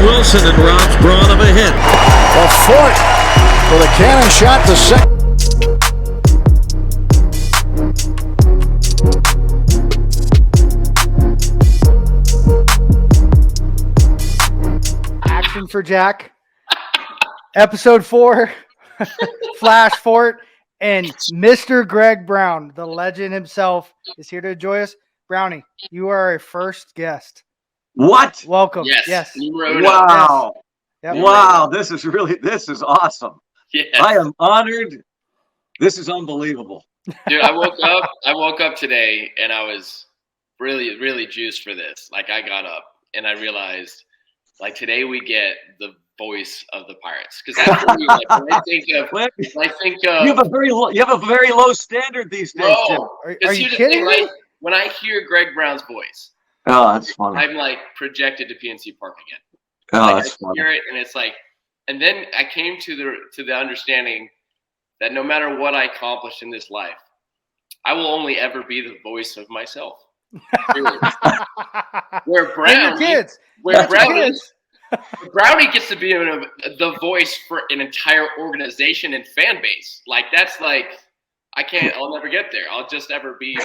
Wilson and robs Braun of a hit. Well, Fort with a cannon shot to second. Action for Jack. Episode 4. Flash Fort and Mr. Greg Brown, the legend himself, is here to join us. Brownie, you are a first guest. What? Welcome. Yes. Wow. Yes. Yep. Wow. This is awesome. Yeah. I am honored. This is unbelievable. Dude, I woke up today and I was really, really juiced for this. Like, I got up and I realized, like, today we get the voice of the Pirates. Because that's what I think of. You have a very low standard these days. No. Are you kidding me? Like, when I hear Greg Brown's voice, oh, that's funny. I'm like projected to PNC Park again. Oh, like, that's I funny. hear it and it's like, and then I came to the understanding that no matter what I accomplish in this life, I will only ever be the voice of myself. Where Brownie gets to be the voice for an entire organization and fan base. Like, that's like, I'll never get there. I'll just ever be.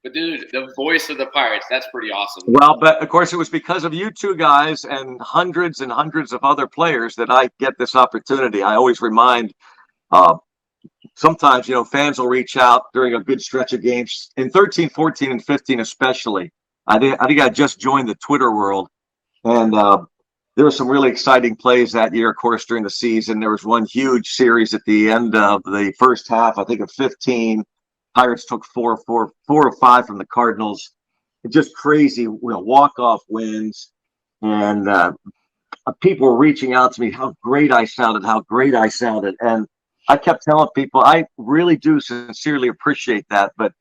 But dude, the voice of the Pirates, that's pretty awesome. Well, but of course it was because of you two guys and hundreds of other players that I get this opportunity. I always remind, sometimes, fans will reach out during a good stretch of games in 13, 14, and 15 especially. I think I just joined the Twitter world, and there were some really exciting plays that year, of course, during the season. There was one huge series at the end of the first half, I think of 15. Pirates took 4 or 5 from the Cardinals. Just crazy, walk-off wins. And people were reaching out to me, how great I sounded. And I kept telling people, I really do sincerely appreciate that, but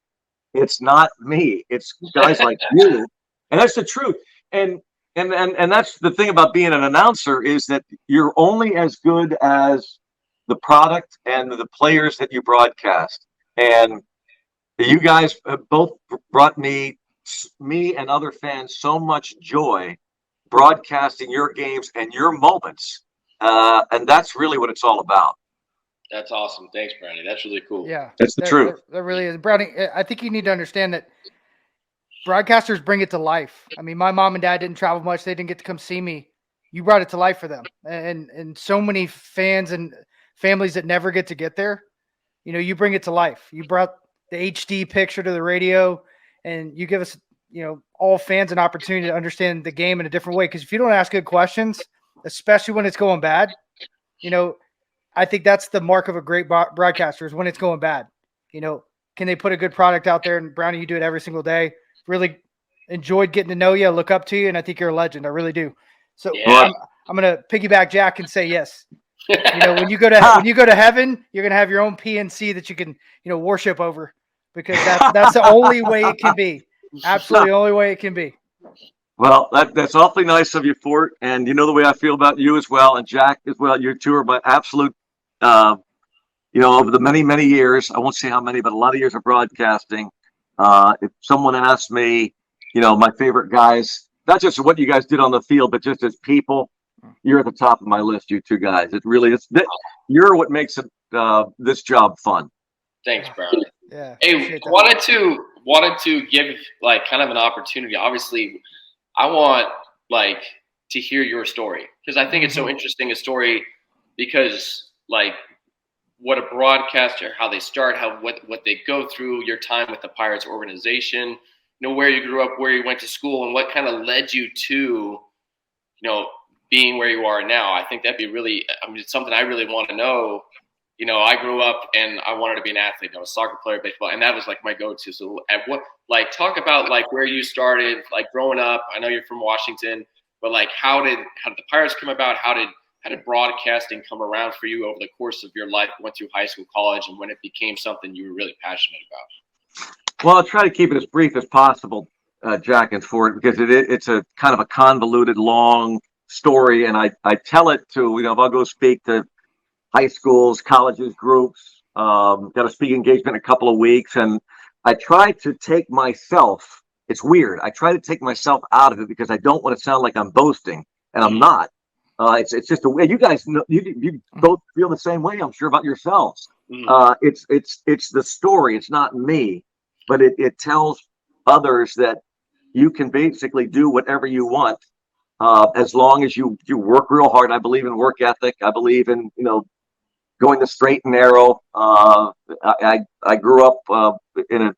it's not me. It's guys like you. And that's the truth. And that's the thing about being an announcer, is that you're only as good as the product and the players that you broadcast. And you guys both brought me and other fans so much joy broadcasting your games and your moments. And that's really what it's all about. That's awesome. Thanks, Brownie. That's really cool. Yeah. That's the truth. That really is. Brownie, I think you need to understand that broadcasters bring it to life. I mean, my mom and dad didn't travel much. They didn't get to come see me. You brought it to life for them. And so many fans and families that never get to get there, you bring it to life. You brought the HD picture to the radio, and you give us, all fans an opportunity to understand the game in a different way. Because if you don't ask good questions, especially when it's going bad, I think that's the mark of a great broadcaster, is when it's going bad. Can they put a good product out there? And Brownie, you do it every single day. Really enjoyed getting to know you, look up to you, and I think you're a legend. I really do. So yeah. I'm going to piggyback Jack and say yes. When you go to heaven, you're going to have your own PNC that you can, worship over, because that's the only way it can be. Absolutely the only way it can be. Well, that's awfully nice of you, Fort. And you know the way I feel about you as well, and Jack as well. You two are my absolute, over the many, many years, I won't say how many, but a lot of years of broadcasting. If someone asked me, my favorite guys, not just what you guys did on the field, but just as people, you're at the top of my list, you two guys. It really is. You're what makes it this job fun. Thanks, Brownie. Yeah. Hey, wanted to give like kind of an opportunity. Obviously, I want to hear your story, because I think it's so interesting a story, because what a broadcaster, how they start, what they go through, your time with the Pirates organization, where you grew up, where you went to school, and what kind of led you to, being where you are now. I think that'd be really, it's something I really want to know. I grew up and I wanted to be an athlete. I was a soccer player, baseball, and that was my go-to. So talk about where you started, growing up. I know you're from Washington, but how did the Pirates come about? How did broadcasting come around for you over the course of your life, went through high school, college, and when it became something you were really passionate about? Well, I'll try to keep it as brief as possible, Jack and Fort, because it's a kind of a convoluted, long story, and I tell it to, if I'll go speak to high schools, colleges, groups, got a speaking engagement in a couple of weeks, and I try to take myself, it's weird, I try to take myself out of it, because I don't want to sound like I'm boasting. and I'm not. It's just a way. You guys know, you both feel the same way, I'm sure, about yourselves. It's the story. It's not me, but it tells others that you can basically do whatever you want, as long as you work real hard. I believe in work ethic. I believe in, going the straight and narrow. I grew up in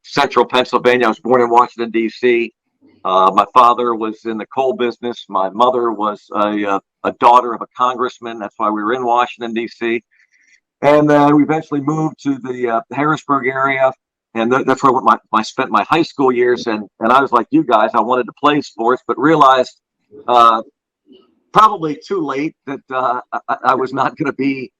central Pennsylvania. I was born in Washington, D.C. My father was in the coal business. My mother was a daughter of a congressman. That's why we were in Washington, D.C. And we eventually moved to the Harrisburg area. And that's where I spent my high school years. And I was like you guys, I wanted to play sports, but realized probably too late that I was not going to be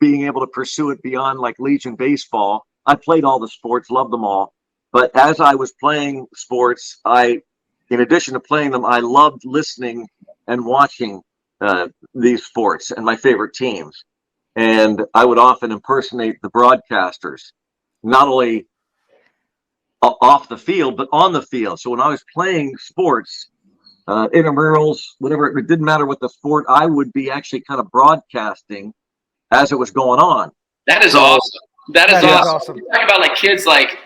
being able to pursue it beyond like Legion baseball. I played all the sports, loved them all. But as I was playing sports, in addition to playing them, I loved listening and watching these sports and my favorite teams. And I would often impersonate the broadcasters, not only off the field, but on the field. So when I was playing sports, intramurals, whatever, it didn't matter what the sport, I would be actually kind of broadcasting as it was going on. That is awesome. That is awesome. Talk about like kids like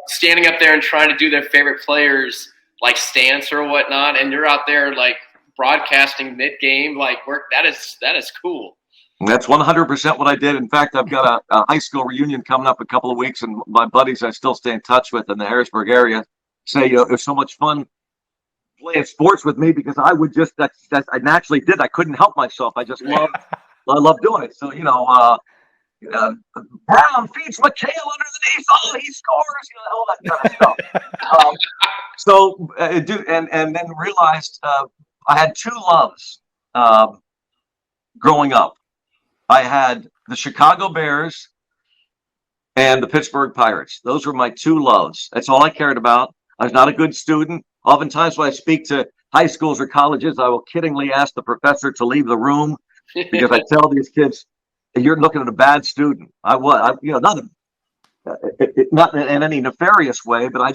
standing up there and trying to do their favorite players like stance or whatnot, and you're out there like broadcasting mid game, like that is cool. And that's 100% what I did. In fact, I've got a high school reunion coming up in a couple of weeks, and my buddies I still stay in touch with in the Harrisburg area say, it was so much fun playing sports with me, because I would just I naturally did. I couldn't help myself. I just love doing it. So Brown feeds McHale underneath. Oh, he scores. All that kind of stuff. And then realized I had two loves growing up. I had the Chicago Bears and the Pittsburgh Pirates. Those were my two loves. That's all I cared about. I was not a good student. Oftentimes when I speak to high schools or colleges, I will kiddingly ask the professor to leave the room, because I tell these kids, you're looking at a bad student. Not in any nefarious way, but I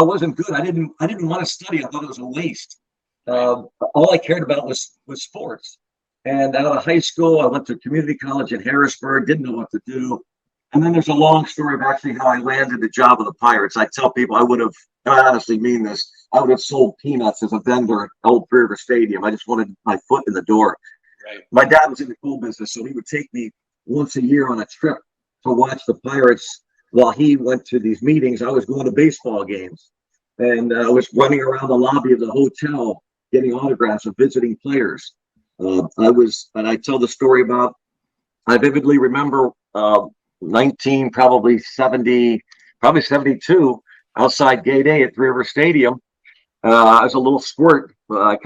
wasn't good. I didn't want to study. I thought it was a waste. All I cared about was sports. And out of high school, I went to community college in Harrisburg, didn't know what to do. And then there's a long story of actually how I landed the job with the Pirates. I tell people I honestly mean this, I would have sold peanuts as a vendor at Old River Stadium. I just wanted my foot in the door. Right. My dad was in the coal business, so he would take me once a year on a trip to watch the Pirates while he went to these meetings. I was going to baseball games, and I was running around the lobby of the hotel getting autographs of visiting players. I tell the story about, I vividly remember 72, outside Gate A at Three River Stadium. I was a little squirt. I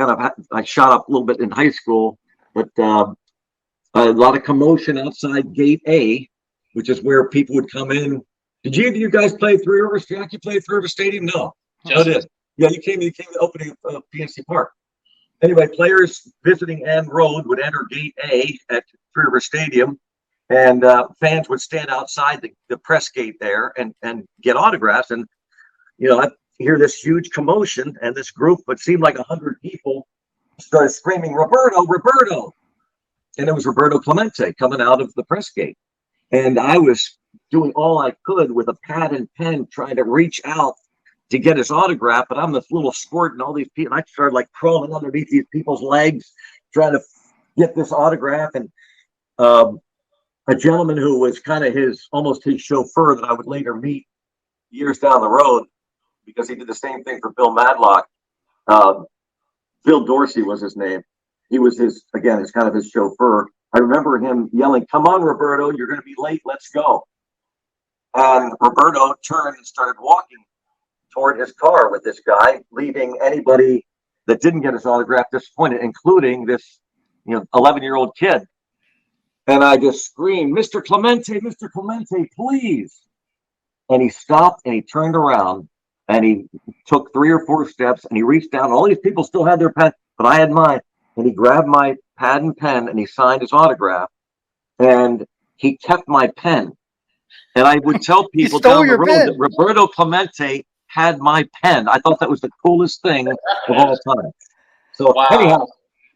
shot up a little bit in high school, but a lot of commotion outside Gate A, which is where people would come in. Did any of you guys play Three Rivers? Jack, you played Three River Stadium? No. I did. Yeah, you came to the opening of PNC Park. Anyway, players visiting End Road would enter Gate A at Three River Stadium, and fans would stand outside the press gate there and get autographs. And I hear this huge commotion, and this group, what seemed like 100 people, started screaming, "Roberto, Roberto!" And it was Roberto Clemente coming out of the press gate. And I was doing all I could with a pad and pen, trying to reach out to get his autograph, but I'm this little squirt, and all these people, and I started like crawling underneath these people's legs, trying to get this autograph. And a gentleman who was kind of almost his chauffeur that I would later meet years down the road, because he did the same thing for Bill Madlock. Bill Dorsey was his name. He was his kind of his chauffeur. I remember him yelling, "Come on, Roberto, you're going to be late. Let's go." And Roberto turned and started walking toward his car with this guy, leaving anybody that didn't get his autograph disappointed, including this 11-year-old kid. And I just screamed, Mr. Clemente, please." And he stopped, and he turned around, and he took 3 or 4 steps, and he reached down. All these people still had their pen, but I had mine. And he grabbed my pad and pen, and he signed his autograph, and he kept my pen. And I would tell people down the road that Roberto Clemente had my pen. I thought that was the coolest thing of all time. So Wow. anyhow,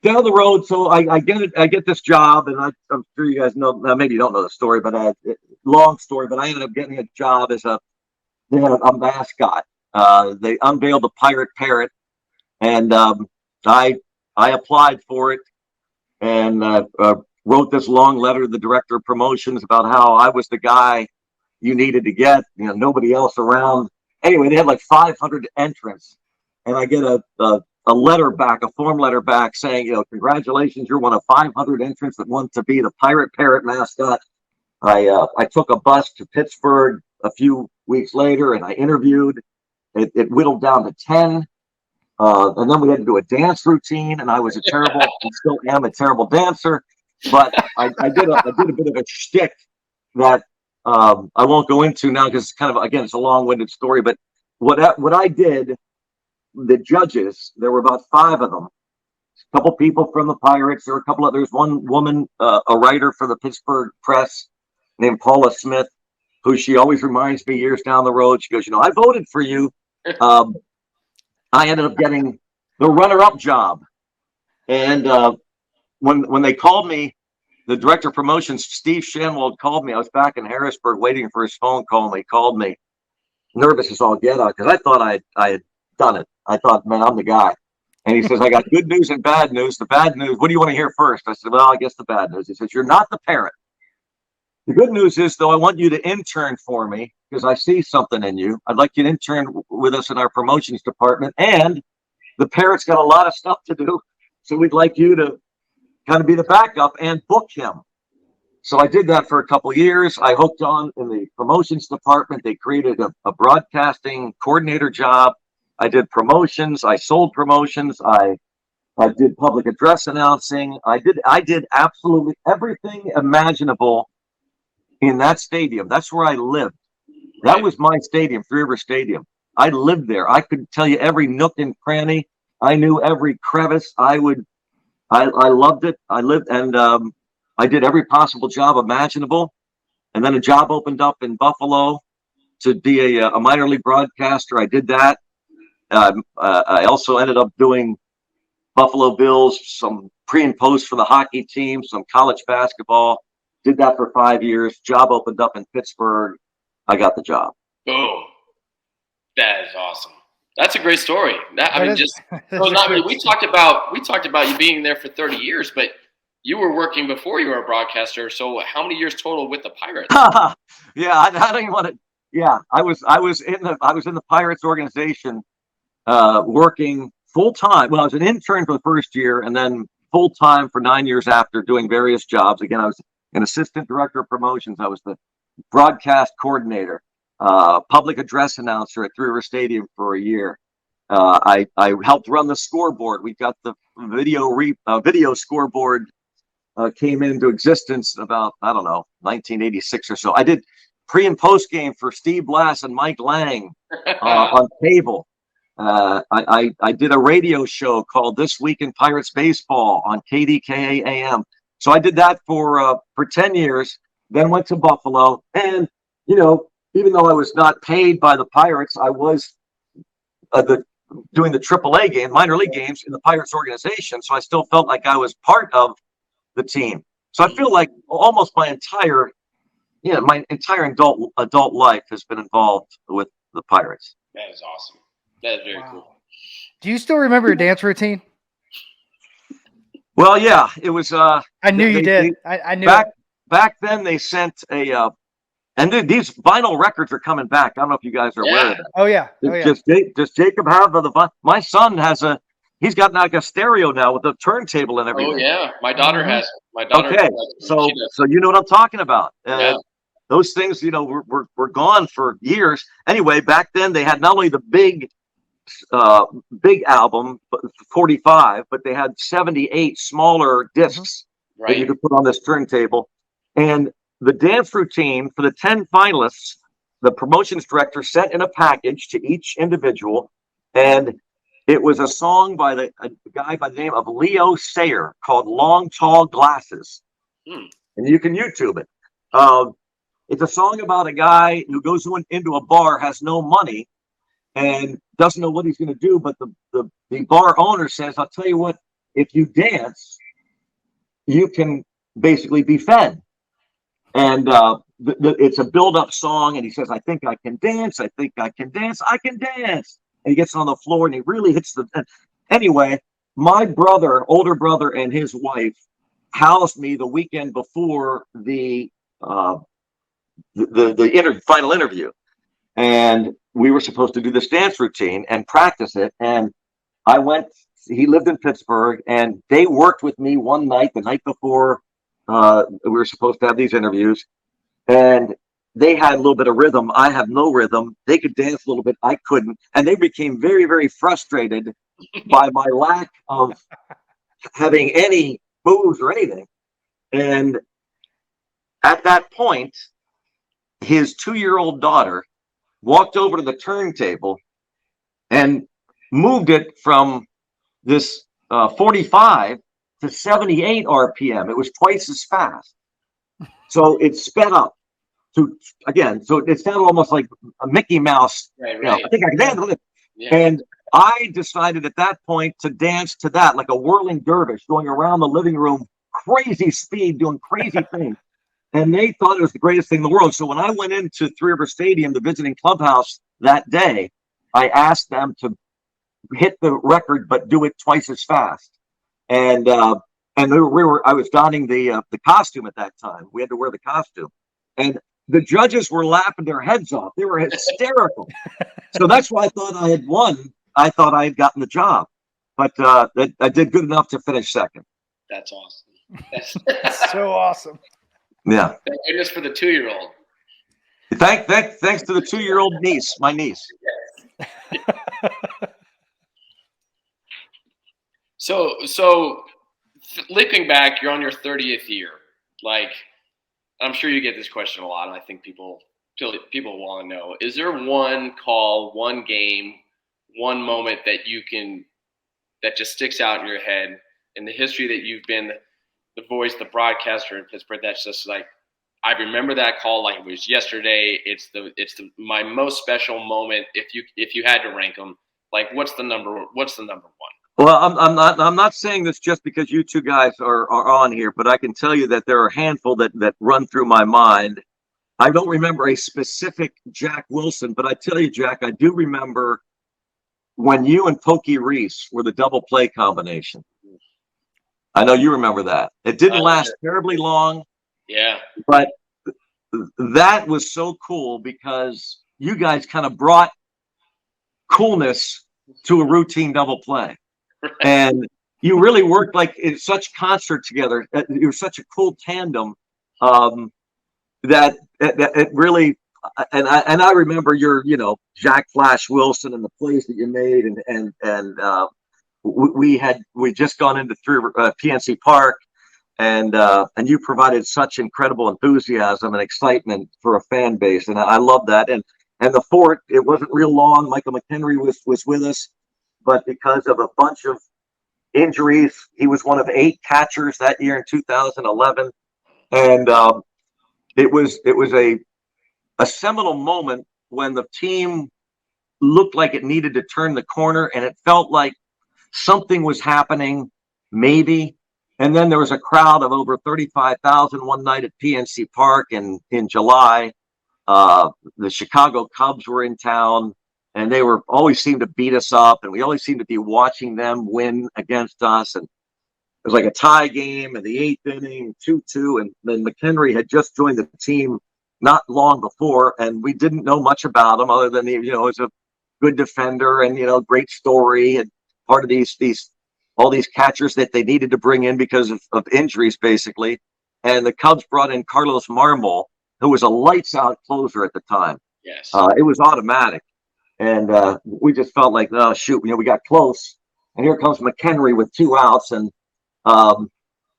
down the road, so I get this job, and I'm sure you guys know, maybe you don't know the story, but long story, but I ended up getting a job as they had a mascot. They unveiled the pirate parrot, and I applied for it, and wrote this long letter to the director of promotions about how I was the guy you needed to get, nobody else around. Anyway, they had like 500 entrants, and I get a letter back, a form letter back saying, congratulations, you're one of 500 entrants that want to be the pirate parrot mascot. I took a bus to Pittsburgh a few weeks later, and I interviewed. It whittled down to 10. And then we had to do a dance routine, and I was and still am a terrible dancer. But I did a bit of a shtick that I won't go into now because it's kind of, again, it's a long-winded story. But what I did, the judges, there were about 5 of them. A couple people from the Pirates, there were a couple of, there's one woman, a writer for the Pittsburgh Press named Paula Smith, who she always reminds me years down the road. She goes, I voted for you. I ended up getting the runner-up job. And when they called me, the director of promotions, Steve Shanwald, called me. I was back in Harrisburg waiting for his phone call, and he called me, nervous as all get out, because I thought I had done it. I thought, man, I'm the guy. And he says, I got good news and bad news. The bad news, what do you want to hear first? I said, well, I guess the bad news. He says, you're not the parent. The good news is, though, I want you to intern for me because I see something in you. I'd like you to intern with us in our promotions department. And the parent's got a lot of stuff to do. So we'd like you to kind of be the backup and book him. So I did that for a couple of years. I hooked on in the promotions department. They created a broadcasting coordinator job. I did promotions. I sold promotions. I did public address announcing. I did absolutely everything imaginable in that stadium. That's where I lived. That was my stadium, Three River Stadium. I lived there. I could tell you every nook and cranny. I knew every crevice. I loved it. I lived, and I did every possible job imaginable. And then a job opened up in Buffalo to be a minor league broadcaster. I did that. I also ended up doing Buffalo Bills, some pre and post for the hockey team, some college basketball. Did that for 5 years. Job opened up in Pittsburgh. I got the job. Boom. That is awesome. That's a great story. We talked about you being there for 30 years, but you were working before you were a broadcaster. So how many years total with the Pirates? Yeah, I don't even want to. Yeah, I was in the Pirates organization, working full time. Well, I was an intern for the first year, and then full time for 9 years after, doing various jobs. Again, I was an assistant director of promotions. I was the broadcast coordinator, public address announcer at Three River Stadium for a year. I helped run the scoreboard. We got the video scoreboard came into existence about, 1986 or so. I did pre and post game for Steve Blass and Mike Lang on cable. I did a radio show called This Week in Pirates Baseball on KDKA AM. So I did that for 10 years, then went to Buffalo. And, even though I was not paid by the Pirates, I was doing the AAA game, minor league games in the Pirates organization. So I still felt like I was part of the team. So I feel like almost my entire adult life has been involved with the Pirates. That is awesome. That is very cool. Do you still remember your dance routine? Well, yeah, it was. I knew you did. I knew. Back then, they sent and these vinyl records are coming back. I don't know if you guys are aware of that. Oh yeah. Does Jacob have my son has he's got like a stereo now with a turntable and everything. Oh yeah, my daughter has. My daughter. Okay, so you know what I'm talking about. Those things, were gone for years. Anyway, back then they had not only the big album, 45, but they had 78 smaller discs that you could put on this turntable. And the dance routine for the 10 finalists, the promotions director sent in a package to each individual, and it was a song by a guy by the name of Leo Sayer called Long Tall Glasses. And you can YouTube it. It's a song about a guy who goes into a bar, has no money, and doesn't know what he's going to do. But the bar owner says, "I'll tell you what, if you dance, you can basically be fed." And it's a build-up song, and he says, "I think I can dance. I think I can dance. I can dance." And he gets on the floor, and he really hits the. Anyway, my brother, older brother, and his wife housed me the weekend before the final interview, and we were supposed to do this dance routine and practice it. And I went. He lived in Pittsburgh, and they worked with me one night, the night before we were supposed to have these interviews, and they had a little bit of rhythm. I have no rhythm. They could dance a little bit. I couldn't, and they became very, very frustrated by my lack of having any moves or anything. And at that point, his 2-year-old daughter walked over to the turntable and moved it from this 45 to 78 RPM. It was twice as fast. So it sped up to, again, so it sounded almost like a Mickey Mouse. Right. You know, I think I can handle it. Yeah. And I decided at that point to dance to that, like a whirling dervish going around the living room, crazy speed, doing crazy things. And they thought it was the greatest thing in the world. So when I went into Three River Stadium, the visiting clubhouse that day, I asked them to hit the record, but do it twice as fast. And I was donning the costume at that time. We had to wear the costume, and the judges were laughing their heads off. They were hysterical. So that's why I thought I had won. I thought I had gotten the job, but I did good enough to finish second. That's awesome. That's so awesome. Yeah. Thank goodness for the 2-year-old. Thanks to the 2-year-old niece, my niece. So looking back, you're on your 30th year. Like, I'm sure you get this question a lot, and I think people want to know: is there one call, one game, one moment that just sticks out in your head in the history that you've been the voice, the broadcaster in Pittsburgh? That's just like, I remember that call like it was yesterday. It's my most special moment. If you had to rank them, like what's the number one? Well, I'm not saying this just because you two guys are on here, but I can tell you that there are a handful that run through my mind. I don't remember a specific Jack Wilson, but I tell you, Jack, I do remember when you and Pokey Reese were the double play combination. I know you remember that. It didn't last terribly long. Yeah. But that was so cool because you guys kind of brought coolness to a routine double play. And you really worked like in such concert together. You were such a cool tandem that it really. And I remember your, Jack Flash Wilson and the plays that you made, and we just gone into PNC Park, and you provided such incredible enthusiasm and excitement for a fan base, and I love that. And the fort, it wasn't real long. Michael McHenry was with us. But because of a bunch of injuries, he was one of 8 catchers that year in 2011, and it was a seminal moment when the team looked like it needed to turn the corner, and it felt like something was happening, maybe. And then there was a crowd of over 35,000 one night at PNC Park in July. The Chicago Cubs were in town. And they always seemed to beat us up, and we always seemed to be watching them win against us. And it was like a tie game in the 8th inning, 2-2. And then McHenry had just joined the team not long before, and we didn't know much about him other than he's a good defender and great story and part of all these catchers that they needed to bring in because of injuries, basically. And the Cubs brought in Carlos Marmol, who was a lights out closer at the time. Yes, it was automatic. And we just felt like, oh, shoot, we got close. And here comes McHenry with 2 outs. And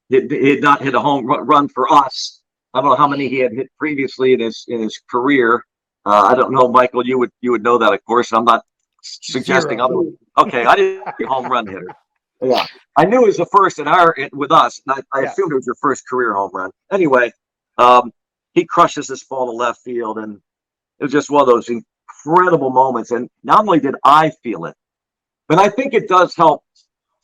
he had not hit a home run for us. I don't know how many he had hit previously in his career. I don't know, Michael, you would know that, of course. I'm not suggesting otherwise. Okay, I didn't be a home run hitter. Yeah, I knew it was the first with us. And I assumed it was your first career home run. Anyway, he crushes this ball to left field. And it was just one of those incredible moments. And not only did I feel it, but I think it does help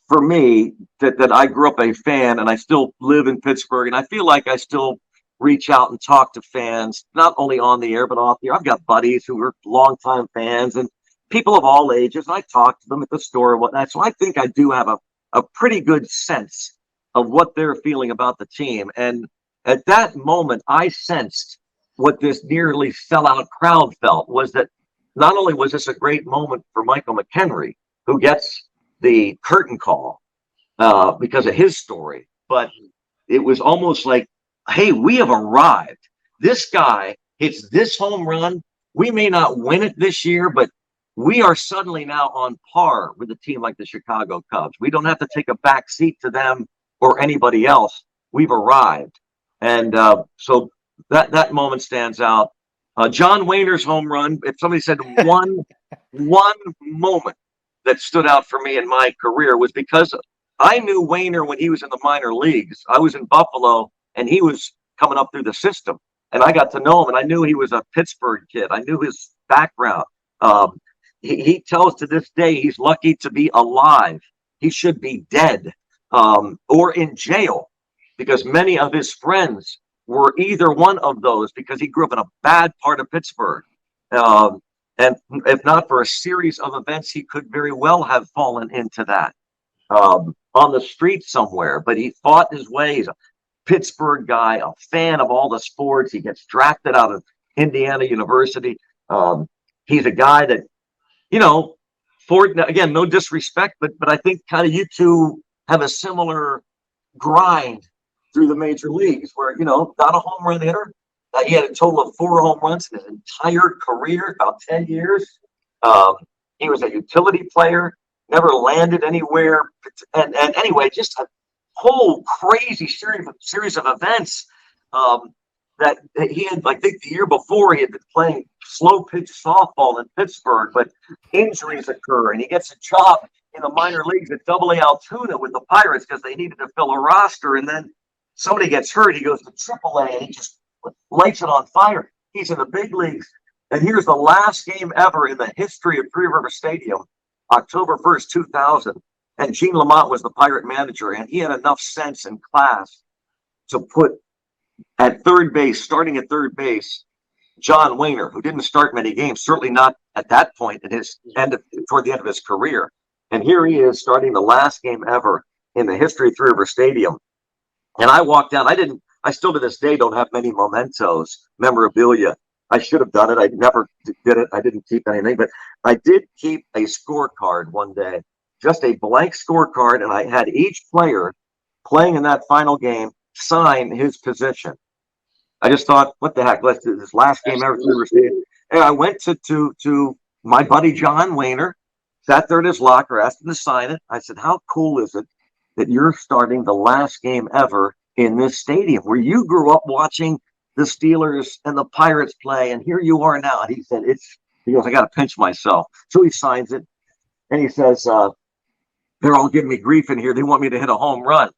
for me that I grew up a fan and I still live in Pittsburgh. And I feel like I still reach out and talk to fans, not only on the air, but off the air. I've got buddies who are longtime fans and people of all ages. And I talk to them at the store and whatnot. So I think I do have a pretty good sense of what they're feeling about the team. And at that moment, I sensed what this nearly sellout crowd felt, was that not only was this a great moment for Michael McHenry, who gets the curtain call because of his story, but it was almost like, hey, we have arrived. This guy hits this home run. We may not win it this year, but we are suddenly now on par with a team like the Chicago Cubs. We don't have to take a back seat to them or anybody else. We've arrived. And so that moment stands out. John Wainer's home run, if somebody said one moment that stood out for me in my career, was because I knew Wainer when he was in the minor leagues. I was in Buffalo and he was coming up through the system, and I got to know him, and I knew he was a Pittsburgh kid. I knew his background. He tells to this day he's lucky to be alive. He should be dead or in jail, because many of his friends were either one of those, because he grew up in a bad part of Pittsburgh. And if not for a series of events, he could very well have fallen into that on the street somewhere. But he fought his way. He's a Pittsburgh guy, a fan of all the sports. He gets drafted out of Indiana University. He's a guy that, again, no disrespect, but I think kind of you two have a similar grind through the major leagues where, not a home run hitter. He had a total of 4 home runs in his entire career, about 10 years. He was a utility player, never landed anywhere. And anyway, just a whole crazy series of events that he had. I think the year before he had been playing slow pitch softball in Pittsburgh, but injuries occur and he gets a job in the minor leagues at AA Altoona with the Pirates because they needed to fill a roster. And then somebody gets hurt. He goes to AAA and he just lights it on fire. He's in the big leagues. And here's the last game ever in the history of Three River Stadium, October 1st, 2000. And Gene Lamont was the Pirate manager, and he had enough sense and class to put at third base, starting at third base, John Wainer, who didn't start many games, certainly not at that point at his toward the end of his career. And here he is starting the last game ever in the history of Three River Stadium. And I walked down. I still to this day don't have many mementos, memorabilia. I should have done it. I never did it. I didn't keep anything, but I did keep a scorecard one day, just a blank scorecard, and I had each player playing in that final game sign his position. I just thought, what the heck? Let's do this last game ever. And I went to my buddy John Wainer, sat there at his locker, asked him to sign it. I said, how cool is it that you're starting the last game ever in this stadium where you grew up watching the Steelers and the Pirates play, and here you are now? And he said, he goes, I got to pinch myself. So he signs it, and he says, they're all giving me grief in here. They want me to hit a home run.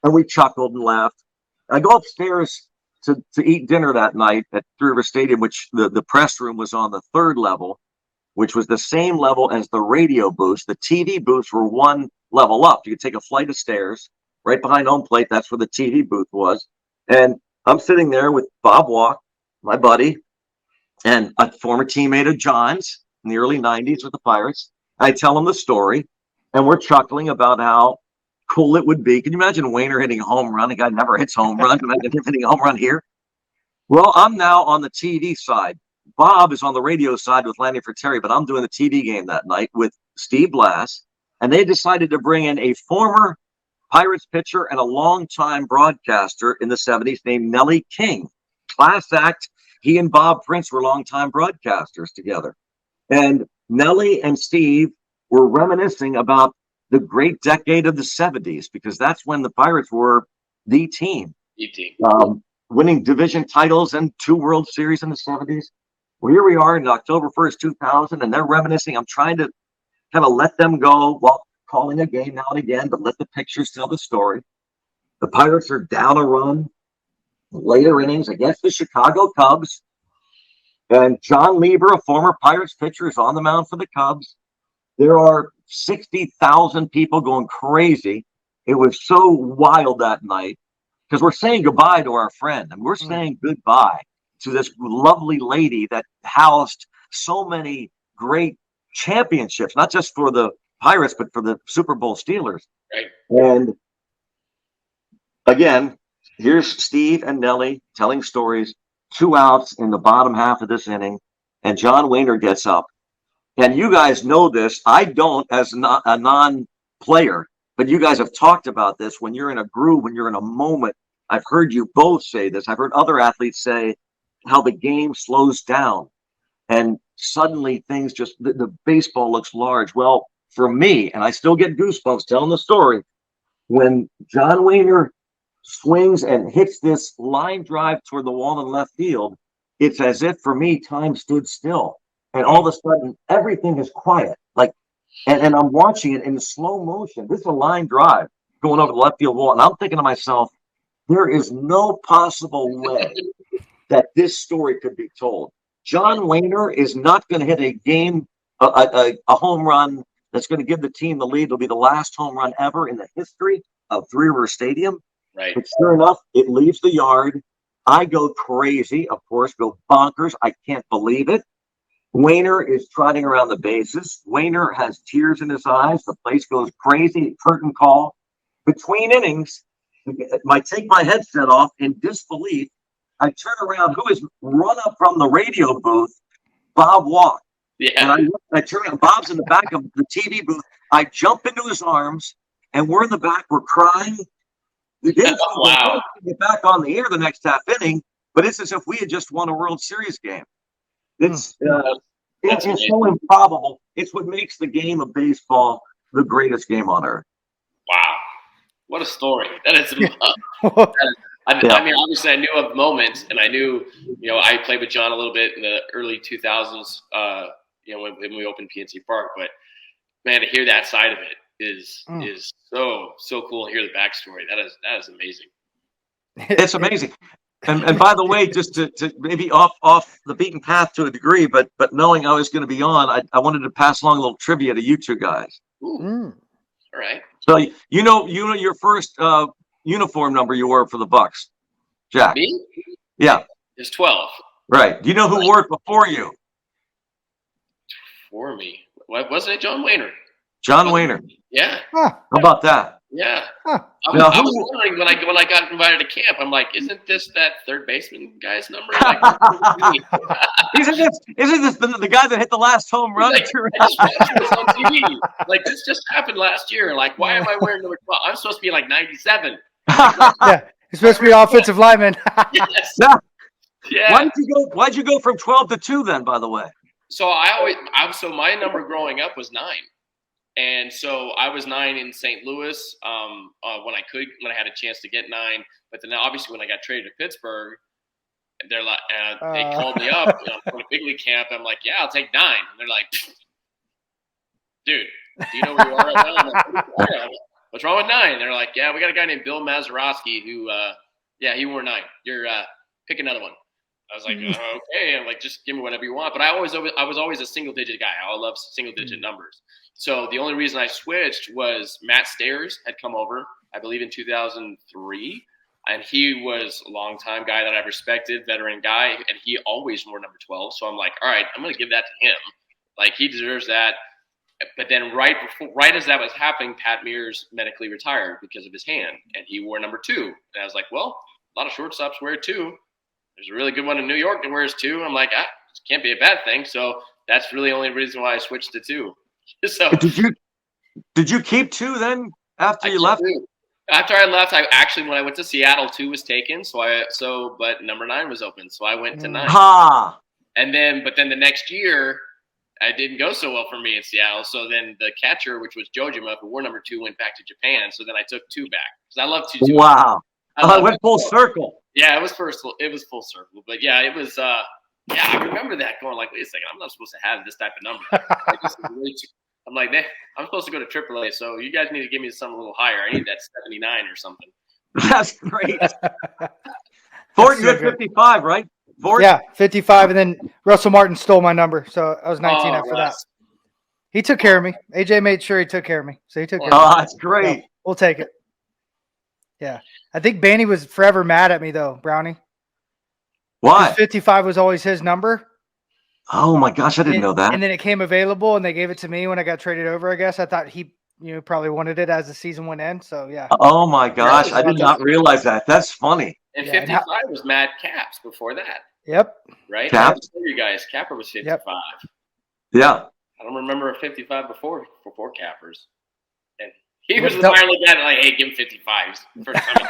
And we chuckled and laughed. I go upstairs to eat dinner that night at Three River Stadium, which the press room was on the 3rd level, which was the same level as the radio booths. The TV booths were one level up. You could take a flight of stairs right behind home plate. That's where the TV booth was. And I'm sitting there with Bob Walk, my buddy, and a former teammate of John's in the early 90s with the Pirates. I tell him the story, and we're chuckling about how cool it would be. Can you imagine Wainer hitting a home run? A guy never hits home runs. Imagine him hitting a home run here. Well, I'm now on the TV side. Bob is on the radio side with Lanny Fratteri, but I'm doing the TV game that night with Steve Blass. And they decided to bring in a former Pirates pitcher and a longtime broadcaster in the 70s named Nellie King. Class act. He and Bob Prince were longtime broadcasters together. And Nellie and Steve were reminiscing about the great decade of the 70s, because that's when the Pirates were the team. Winning division titles and 2 World Series in the 70s. Well, here we are in October 1st, 2000, and they're reminiscing. I'm trying to kind of let them go while calling a game now and again, but let the pictures tell the story. The Pirates are down a run, later innings against the Chicago Cubs. And John Lieber, a former Pirates pitcher, is on the mound for the Cubs. There are 60,000 people going crazy. It was so wild that night because we're saying goodbye to our friend, and we're saying goodbye to this lovely lady that housed so many great championships, not just for the Pirates, but for the Super Bowl Steelers. Right. And again, here's Steve and Nellie telling stories. 2 outs in the bottom half of this inning, and John Wainer gets up. And you guys know this. I don't, as a non-player, but you guys have talked about this. When you're in a groove, when you're in a moment, I've heard you both say this. I've heard other athletes say how the game slows down, and suddenly things just, the baseball looks large. Well, for me, and I still get goosebumps telling the story, when John Wainer swings and hits this line drive toward the wall in left field, it's as if, for me, time stood still. And all of a sudden, everything is quiet. Like, and I'm watching it in slow motion. This is a line drive going over the left field wall. And I'm thinking to myself, there is no possible way that this story could be told. John Wainer is not going to hit a home run that's going to give the team the lead. It'll be the last home run ever in the history of Three River Stadium. Right. But sure enough, it leaves the yard. I go crazy, of course, go bonkers. I can't believe it. Wainer is trotting around the bases. Wainer has tears in his eyes. The place goes crazy. Curtain call. Between innings, I take my headset off in disbelief. I turn around. Who is run up from the radio booth? Bob Walk. Yeah. And I turn around. Bob's in the back of the TV booth. I jump into his arms, and we're in the back. We're crying. We didn't Wow. get back on the air the next half inning, but it's as if we had just won a World Series game. It's so improbable. It's what makes the game of baseball the greatest game on earth. Wow. What a story. That is, I mean, obviously I knew of moments, and I knew, I played with John a little bit in the early 2000s, when we opened PNC Park, but man, to hear that side of it is so cool to hear the backstory. That is amazing. It's amazing. And by the way, just to maybe off the beaten path to a degree, but knowing I was going to be on, I wanted to pass along a little trivia to you two guys. Ooh. All right. So you know your first uniform number you wore for the Bucks, Jack. Me? Yeah. It's 12. Right. Do you know who wore it before you? For me. Wasn't it John Wainer? John Wainer. Yeah. Huh. How about that? Yeah. Huh. I was wondering when I got invited to camp, I'm like, isn't this that third baseman guy's number? Like, isn't this the guy that hit the last home run? like, I just watched this on TV. Like, this just happened last year. Like, why am I wearing number 12? I'm supposed to be like 97. Yeah, you're supposed to be offensive lineman. Yes. Yeah. Why'd you go from 12 to 2 then, by the way? So so my number growing up was 9. And so I was 9 in St. Louis when I had a chance to get 9. But then obviously when I got traded to Pittsburgh, they're like, they called me up for a big league camp. I'm like, yeah, I'll take 9. And they're like, dude, do you know where you are right now? I'm like, what's wrong with 9? They're like, yeah, we got a guy named Bill Mazeroski who, he wore 9. You're pick another one. I was like, okay. I'm like, just give me whatever you want. But I was always a single digit guy. I love single digit numbers. So the only reason I switched was Matt Stairs had come over, I believe in 2003. And he was a long-time guy that I respected, veteran guy, and he always wore number 12. So I'm like, all right, I'm going to give that to him. Like, he deserves that. But then right as that was happening, Pat Mears medically retired because of his hand, and he wore number 2. And I was like, well, a lot of shortstops wear 2. There's a really good one in New York that wears 2. I'm like, this can't be a bad thing. So that's really the only reason why I switched to 2. So did you keep 2 then after you left? After I left, when I went to Seattle, 2 was taken. But number 9 was open, so I went to 9. And then the next year, it didn't go so well for me in Seattle. So then the catcher, which was Jojima, who wore number 2, went back to Japan. So then I took 2 back because I love 2. Wow! I went full circle. Yeah, it was full circle. But yeah, it was. I remember that going like, wait a second, I'm not supposed to have this type of number. I'm like, I'm supposed to go to AAA, so you guys need to give me something a little higher. I need that 79 or something. That's great. Thornton, you had 55, right? Ford? Yeah, 55, and then Russell Martin stole my number, so I was 19 after that. Russ. He took care of me. AJ made sure he took care of me, so he took care of me. Oh, that's great. So we'll take it. Yeah, I think Banny was forever mad at me though, Brownie. Why? 55 was always his number. Oh my gosh, I didn't know that. And then it came available, and they gave it to me when I got traded over. I guess I thought he, probably wanted it as the season went in. So yeah. Oh my gosh, I did not realize that. That's funny. And Yeah, 55 was Mad Caps before that, Yep. right? Caps? You guys, Capper was 55. Yeah. I don't remember a 55 before Cappers. And he was the Nope. minor league guy, like, hey, give him 55. First time.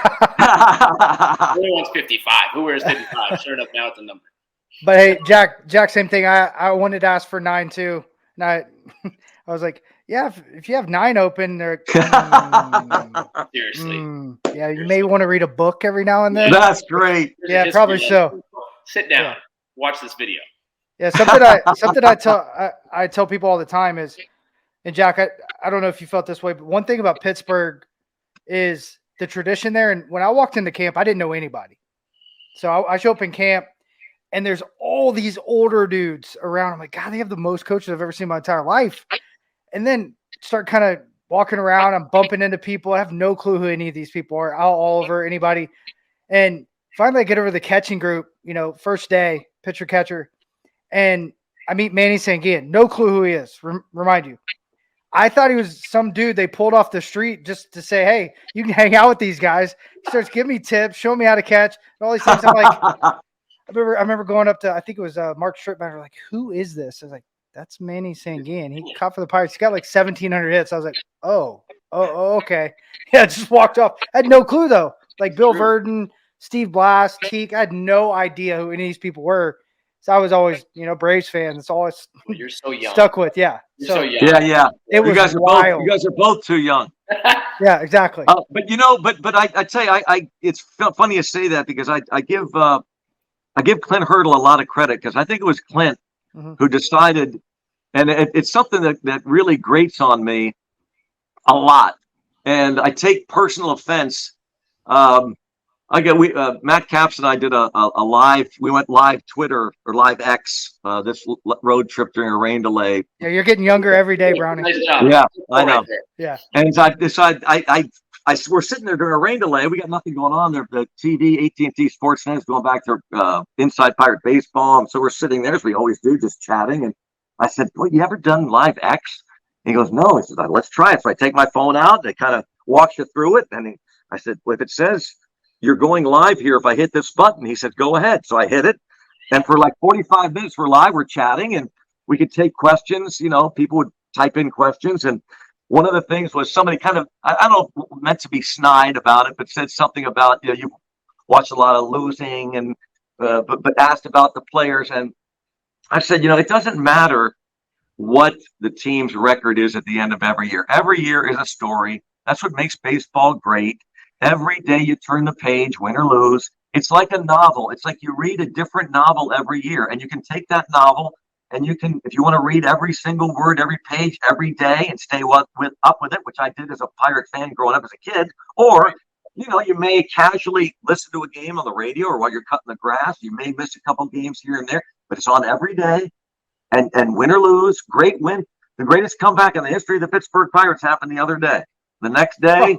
Who wants 55? Who wears 55? Sure enough, now it's a number. But hey, Jack, same thing. I wanted to ask for 9 too. And I was like, yeah, if you have 9 open, they're Seriously. yeah, you may want to read a book every now and then. That's great. There's a Yeah, history probably lesson. so. Sit down. Yeah. Watch this video. Yeah, something I tell people all the time is, and Jack, I don't know if you felt this way, but one thing about Pittsburgh is the tradition there. And when I walked into camp, I didn't know anybody. So I show up in camp, and there's all these older dudes around. I'm like, God, they have the most coaches I've ever seen in my entire life. And then start kind of walking around. I'm bumping into people. I have no clue who any of these people are. Al Oliver, anybody. And finally I get over the catching group, first day, pitcher catcher. And I meet Manny Sanguian. No clue who he is. Remind you. I thought he was some dude they pulled off the street just to say, hey, you can hang out with these guys. He starts giving me tips, showing me how to catch, and all these things. I'm like, I remember going up to, I think it was Mark Strittmatter, like, who is this? I was like, that's Manny Sanguian. He caught for the Pirates. He got like 1,700 hits. I was like, oh, okay. Yeah, just walked off. I had no clue, though. Like Bill Verdon, Steve Blass, Teak. I had no idea who any of these people were. So I was always, Braves fan. That's all I You're so young. stuck with. Yeah. You're so young. Yeah. It was wild. You guys are both too young. Yeah, exactly. But I tell you, I it's funny you say that because I give Clint Hurdle a lot of credit because I think it was Clint who decided, and it's something that really grates on me a lot, and I take personal offense. Matt Capps and I did a live. We went live Twitter or live X this road trip during a rain delay. Yeah, you're getting younger every day, Brownie. Nice job. Yeah, I know. Yeah. And I decided we're sitting there during a rain delay. We got nothing going on there. The TV, AT&T Sportsnet is going back to Inside Pirate Baseball, and so we're sitting there as we always do, just chatting. And I said, "Boy, you ever done live X?" And he goes, "No." He says, "Let's try it." So I take my phone out. And it kind of walks you through it. And I said, "Well, if it says you're going live here, if I hit this button," he said, "Go ahead." So I hit it. And for like 45 minutes, we're live, we're chatting, and we could take questions. People would type in questions. And one of the things was somebody kind of, I don't know, meant to be snide about it, but said something about, you watch a lot of losing and, but asked about the players. And I said, it doesn't matter what the team's record is at the end of every year. Every year is a story. That's what makes baseball great. Every day you turn the page, win or lose. It's like a novel. It's like you read a different novel every year, and you can take that novel and you can, if you want to read every single word, every page, every day, and stay up with it, which I did as a Pirate fan growing up as a kid, or you may casually listen to a game on the radio or while you're cutting the grass. You may miss a couple games here and there, but it's on every day. And win or lose, great win. The greatest comeback in the history of the Pittsburgh Pirates happened the other day. The next day,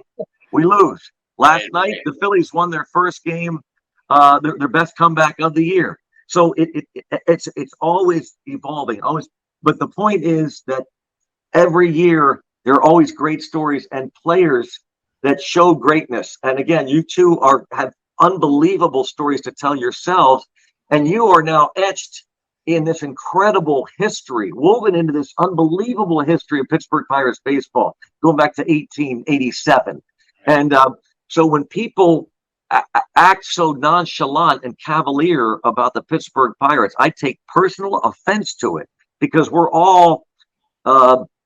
we lose. Last night, the Phillies won their first game, their best comeback of the year. So it's always evolving, always. But the point is that every year there are always great stories and players that show greatness. And again, you two have unbelievable stories to tell yourselves, and you are now etched in this incredible history, woven into this unbelievable history of Pittsburgh Pirates baseball, going back to 1887. And so when people act so nonchalant and cavalier about the Pittsburgh Pirates, I take personal offense to it because we're all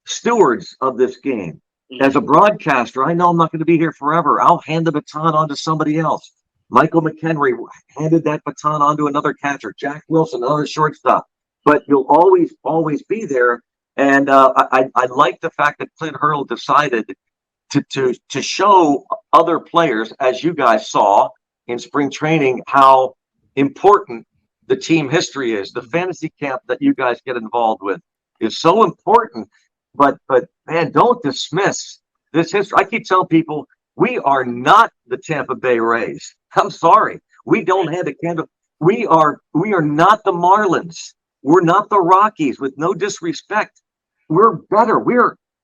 stewards of this game. As a broadcaster, I know I'm not going to be here forever. I'll hand the baton on to somebody else. Michael McHenry handed that baton on to another catcher. Jack Wilson, another shortstop. But you'll always be there. And I like the fact that Clint Hurdle decided to show other players, as you guys saw in spring training, how important the team history is. The fantasy camp that you guys get involved with is so important. But man, don't dismiss this history. I keep telling people we are not the Tampa Bay Rays. I'm sorry. We don't have a candle. We are not the Marlins. We're not the Rockies, with no disrespect. We're better.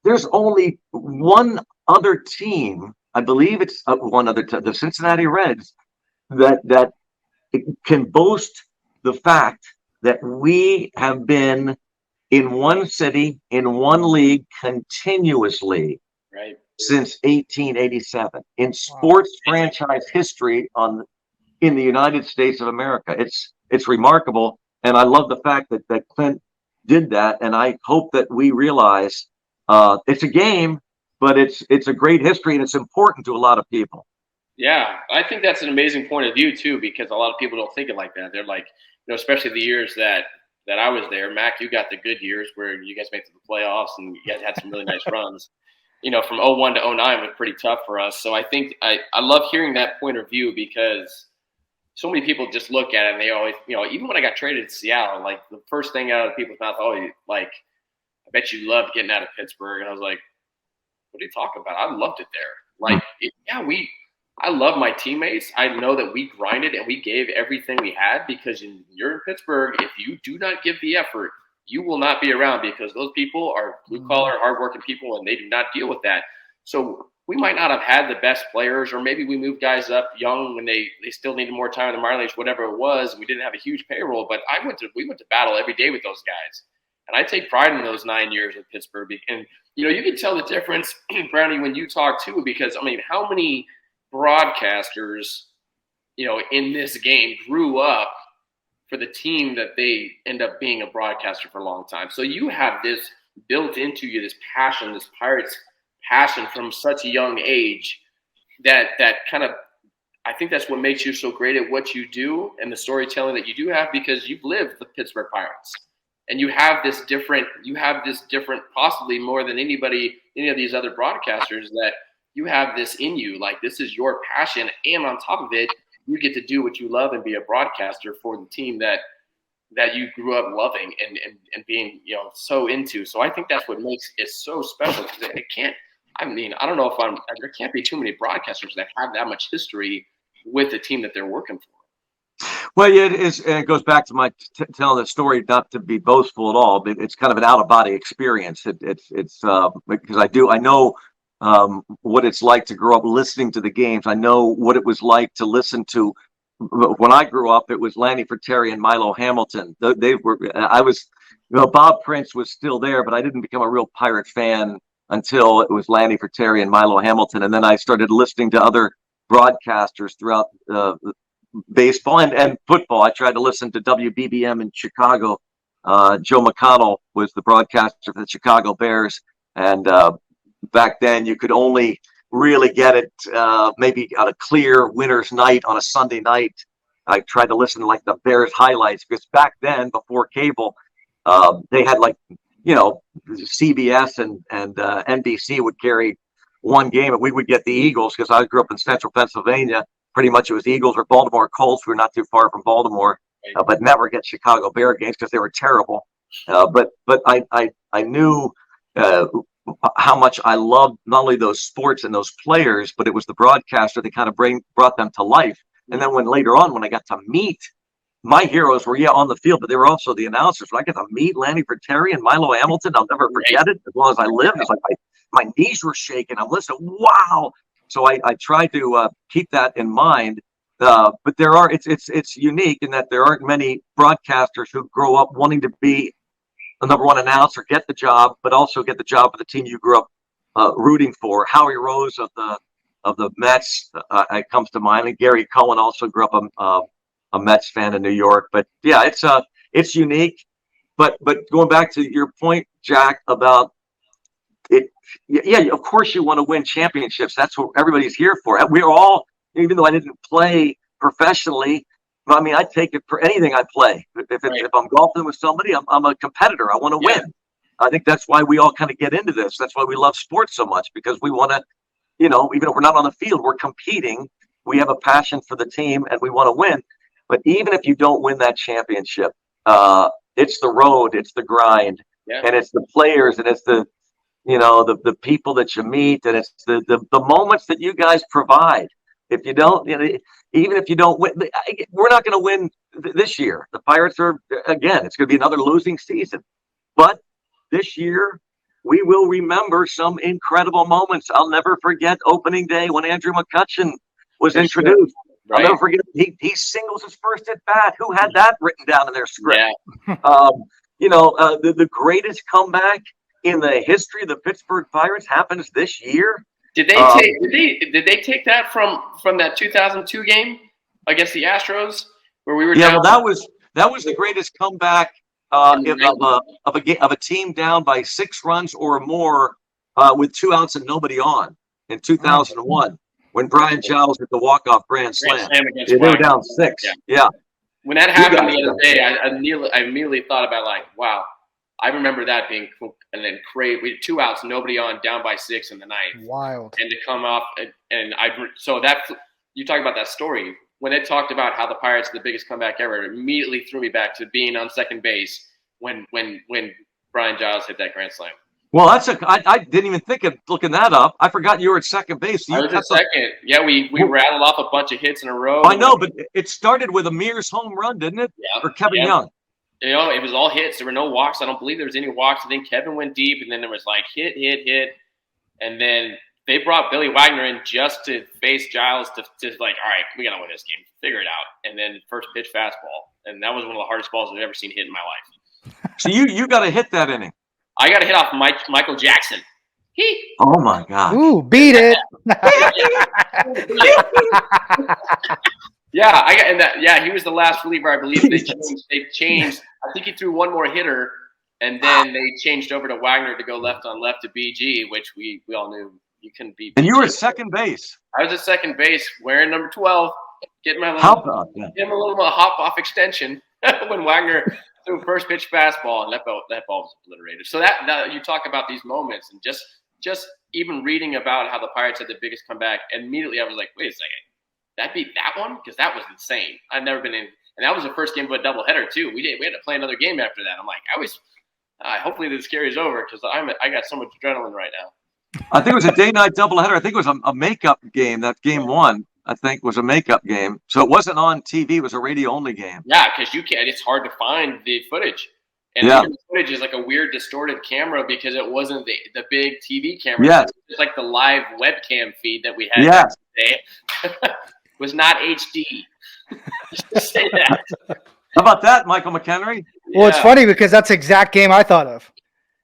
There's only one other team, I believe it's one other team, the Cincinnati Reds, that can boast the fact that we have been in one city, in one league continuously since 1887 in sports franchise history in the United States of America. It's remarkable, and I love the fact that Clint did that, and I hope that we realize it's a game, but it's a great history, and it's important to a lot of people. Yeah, I think that's an amazing point of view too, because a lot of people don't think it like that. They're like, especially the years that I was there. Mac, you got the good years where you guys made it to the playoffs and you guys had some really nice runs. From 01 to 09 was pretty tough for us. So I think I love hearing that point of view, because so many people just look at it and they always, even when I got traded to Seattle, like the first thing out of people's mouth, I bet you loved getting out of Pittsburgh. And I was like, what are you talking about? I loved it there. I love my teammates. I know that we grinded and we gave everything we had, because you're in Pittsburgh. If you do not give the effort, you will not be around, because those people are blue-collar, hardworking people, and they do not deal with that. So we might not have had the best players, or maybe we moved guys up young when they still needed more time in the minor leagues, whatever it was. We didn't have a huge payroll, but we went to battle every day with those guys. And I take pride in those 9 years with Pittsburgh. And, you can tell the difference, Brownie, when you talk too, because, how many – broadcasters, in this game grew up for the team that they end up being a broadcaster for a long time. So you have this built into you, this passion, this Pirates passion from such a young age that kind of, I think that's what makes you so great at what you do and the storytelling that you do have, because you've lived the Pittsburgh Pirates. And you have this different, possibly more than any of these other broadcasters, that you have this in you, like this is your passion, and on top of it, you get to do what you love and be a broadcaster for the team that you grew up loving and being so into. So I think that's what makes it so special, because I don't know there can't be too many broadcasters that have that much history with the team that they're working for. Well, yeah, it is, and it goes back to my telling the story, not to be boastful at all, but it's kind of an out of body experience. It's because I know what it's like to grow up listening to the games. I know what it was like to listen to. When I grew up, it was Lanny Fratteri and Milo Hamilton. Bob Prince was still there, but I didn't become a real Pirate fan until it was Lanny Fratteri and Milo Hamilton. And then I started listening to other broadcasters throughout baseball and football. I tried to listen to WBBM in Chicago. Joe McConnell was the broadcaster for the Chicago Bears. And back then, you could only really get it maybe on a clear winter's night on a Sunday night. I tried to listen to like the Bears highlights, because back then, before cable, they had CBS and NBC would carry one game, and we would get the Eagles, because I grew up in central Pennsylvania. Pretty much it was Eagles or Baltimore Colts. We were not too far from Baltimore, but never get Chicago Bear games because they were terrible. But I knew how much I loved not only those sports and those players, but it was the broadcaster that kind of brought them to life. And then later on, when I got to meet my heroes were on the field, but they were also the announcers. When I get to meet Lanny Fratteri and Milo Hamilton, I'll never forget it as long as I live. It's like my knees were shaking. I'm listening. Wow. So I try to keep that in mind. But it's unique in that there aren't many broadcasters who grow up wanting to be a number one announcer, get the job, but also get the job of the team you grew up rooting for. Howie Rose of the Mets comes to mind, and Gary Cohen also grew up a Mets fan in New York. But yeah, it's unique. But going back to your point, Jack, about it, yeah, of course you want to win championships. That's what everybody's here for. We're all, even though I didn't play professionally, I mean, I take it for anything I play. If I'm golfing with somebody, I'm a competitor. I want to win. I think that's why we all kind of get into this. That's why we love sports so much, because we want to, even if we're not on the field, we're competing. We have a passion for the team and we want to win. But even if you don't win that championship, it's the road, it's the grind, and it's the players, and it's the the people that you meet, and it's the moments that you guys provide. If you don't, even if you don't win, we're not going to win this year. The Pirates are, again, it's going to be another losing season. But this year, we will remember some incredible moments. I'll never forget opening day when Andrew McCutcheon was introduced. Right. I'll never forget he singles his first at bat. Who had that written down in their script? Yeah. The greatest comeback in the history of the Pittsburgh Pirates happens this year. Did they take that from that 2002 game against the Astros where we were? Yeah, down? Well, that was the greatest comeback of a team down by 6 runs or more with 2 outs and nobody on in 2001 when Brian Giles hit the walk-off grand slam. They were down 6. Yeah. When that happened the other day, I immediately thought about wow. I remember that being cool, and then we had 2 outs, nobody on, down by 6 in the 9th. Wild. And to come off, you talk about that story when they talked about how the Pirates are the biggest comeback ever. It immediately threw me back to being on second base when Brian Giles hit that grand slam. Well, I didn't even think of looking that up. I forgot you were at second base. I was at second. Yeah, we rattled off a bunch of hits in a row. I know, but it started with a Mears home run, didn't it? Yeah. For Kevin Young. It was all hits. There were no walks. I don't believe there was any walks. I think Kevin went deep, and then there was hit. And then they brought Billy Wagner in just to face Giles to all right, we got to win this game. Figure it out. And then first pitch fastball. And that was one of the hardest balls I've ever seen hit in my life. So you got to hit that inning. I got to hit off Michael Jackson. Oh, my God. Ooh, beat it. Yeah, he was the last reliever, I believe. They changed. I think he threw one more hitter, and then they changed over to Wagner to go left on left to BG, which we all knew you couldn't beat. And you were at second base. I was at second base, wearing number 12, getting my little hop off extension when Wagner threw first pitch fastball, and that ball was obliterated. So that you talk about these moments, and just even reading about how the Pirates had the biggest comeback, immediately I was like, wait a second. That beat that one? Because that was insane. I've never been in, and that was the first game of a doubleheader too. We had to play another game after that. I'm like, hopefully this carries over because I got so much adrenaline right now. I think it was a day-night doubleheader. I think it was a makeup game. That game 1, I think, was a makeup game. So it wasn't on TV. It was a radio-only game. Yeah, because you can't. It's hard to find the footage, and the footage is like a weird distorted camera because it wasn't the big TV camera. Yes. It's like the live webcam feed that we had today. Was not HD. Just say that. How about that, Michael McHenry? Well, it's funny because that's the exact game I thought of.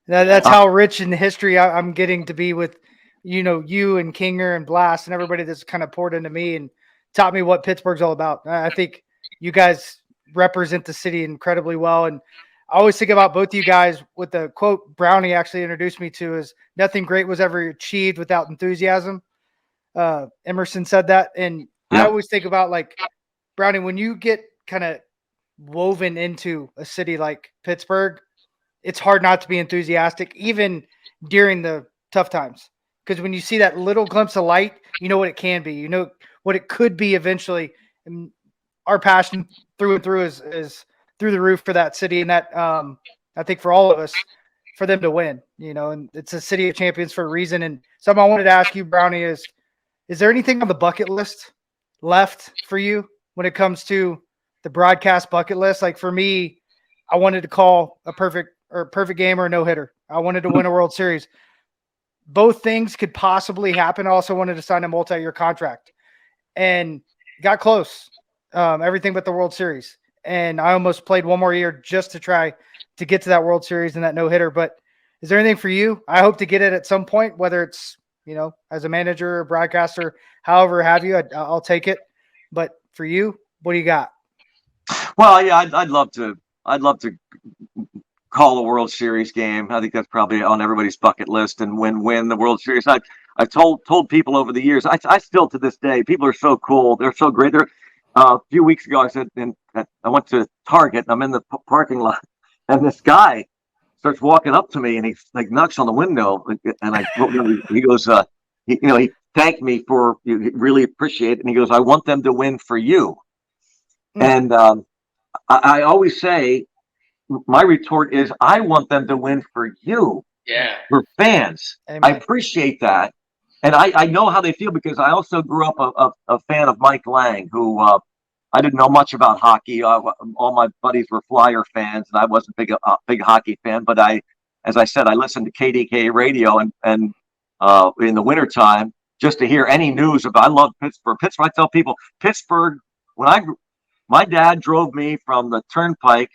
That's how rich in history I'm getting to be with, you and Kinger and Blast and everybody that's kind of poured into me and taught me what Pittsburgh's all about. I think you guys represent the city incredibly well. And I always think about both of you guys with the quote Brownie actually introduced me to is nothing great was ever achieved without enthusiasm. Emerson said that. And I always think about Brownie, when you get kind of woven into a city like Pittsburgh, it's hard not to be enthusiastic, even during the tough times. Because when you see that little glimpse of light, you know what it can be. You know what it could be eventually. And our passion through and through is through the roof for that city. And that, I think for all of us, for them to win, and it's a city of champions for a reason. And something I wanted to ask you, Brownie, is there anything on the bucket list left for you when it comes to the broadcast bucket list? Like for me, I wanted to call a perfect game or a no-hitter. I wanted to win a World Series. Both things could possibly happen. I also wanted to sign a multi-year contract and got close. Everything but the World Series. And I almost played one more year just to try to get to that World Series and that no-hitter. But is there anything for you? I hope to get it at some point, whether it's, as a manager or broadcaster, however have you, I'll take it. But for you, what do you got? Well, yeah, I'd love to call a World Series game. I think that's probably on everybody's bucket list and win the World Series. I've told people over the years, I still to this day, people are so cool. They're so great. A few weeks ago, I said, I went to Target. I'm in the parking lot, and this guy starts walking up to me, and he knocks on the window, and he goes, he thanked me for, really appreciate it, and he goes, I want them to win for you. And I always say, my retort is, I want them to win for you, for fans. Amen. I appreciate that. And I know how they feel because I also grew up a fan of Mike Lang, who I didn't know much about hockey. All my buddies were Flyer fans, and I wasn't a big hockey fan. But as I said, I listened to KDKA radio and in the wintertime just to hear any news about. I love Pittsburgh. I tell people Pittsburgh. My dad drove me from the Turnpike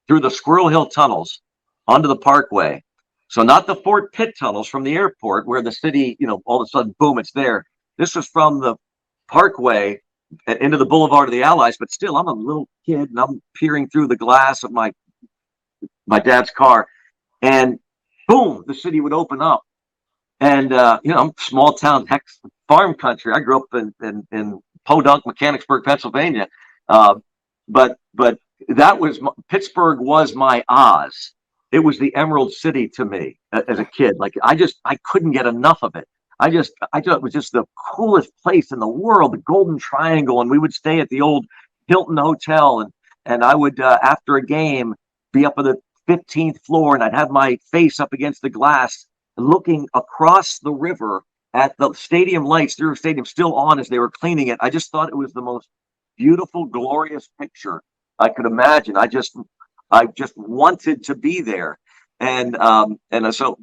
through the Squirrel Hill tunnels onto the Parkway. So not the Fort Pitt tunnels from the airport where the city, all of a sudden, boom, it's there. This was from the Parkway into the Boulevard of the Allies. But still, I'm a little kid and I'm peering through the glass of my dad's car, and boom, the city would open up. And I'm small town farm country. I grew up in Podunk, Mechanicsburg, Pennsylvania. But that was Pittsburgh was my Oz. It was the Emerald City to me as a kid. Like I couldn't get enough of it. I thought it was just the coolest place in the world, the Golden Triangle. And we would stay at the old Hilton Hotel, and I would after a game be up on the 15th floor, and I'd have my face up against the glass, looking across the river at the stadium lights. Their stadium still on as they were cleaning it. I just thought it was the most beautiful, glorious picture I could imagine. I just wanted to be there. And so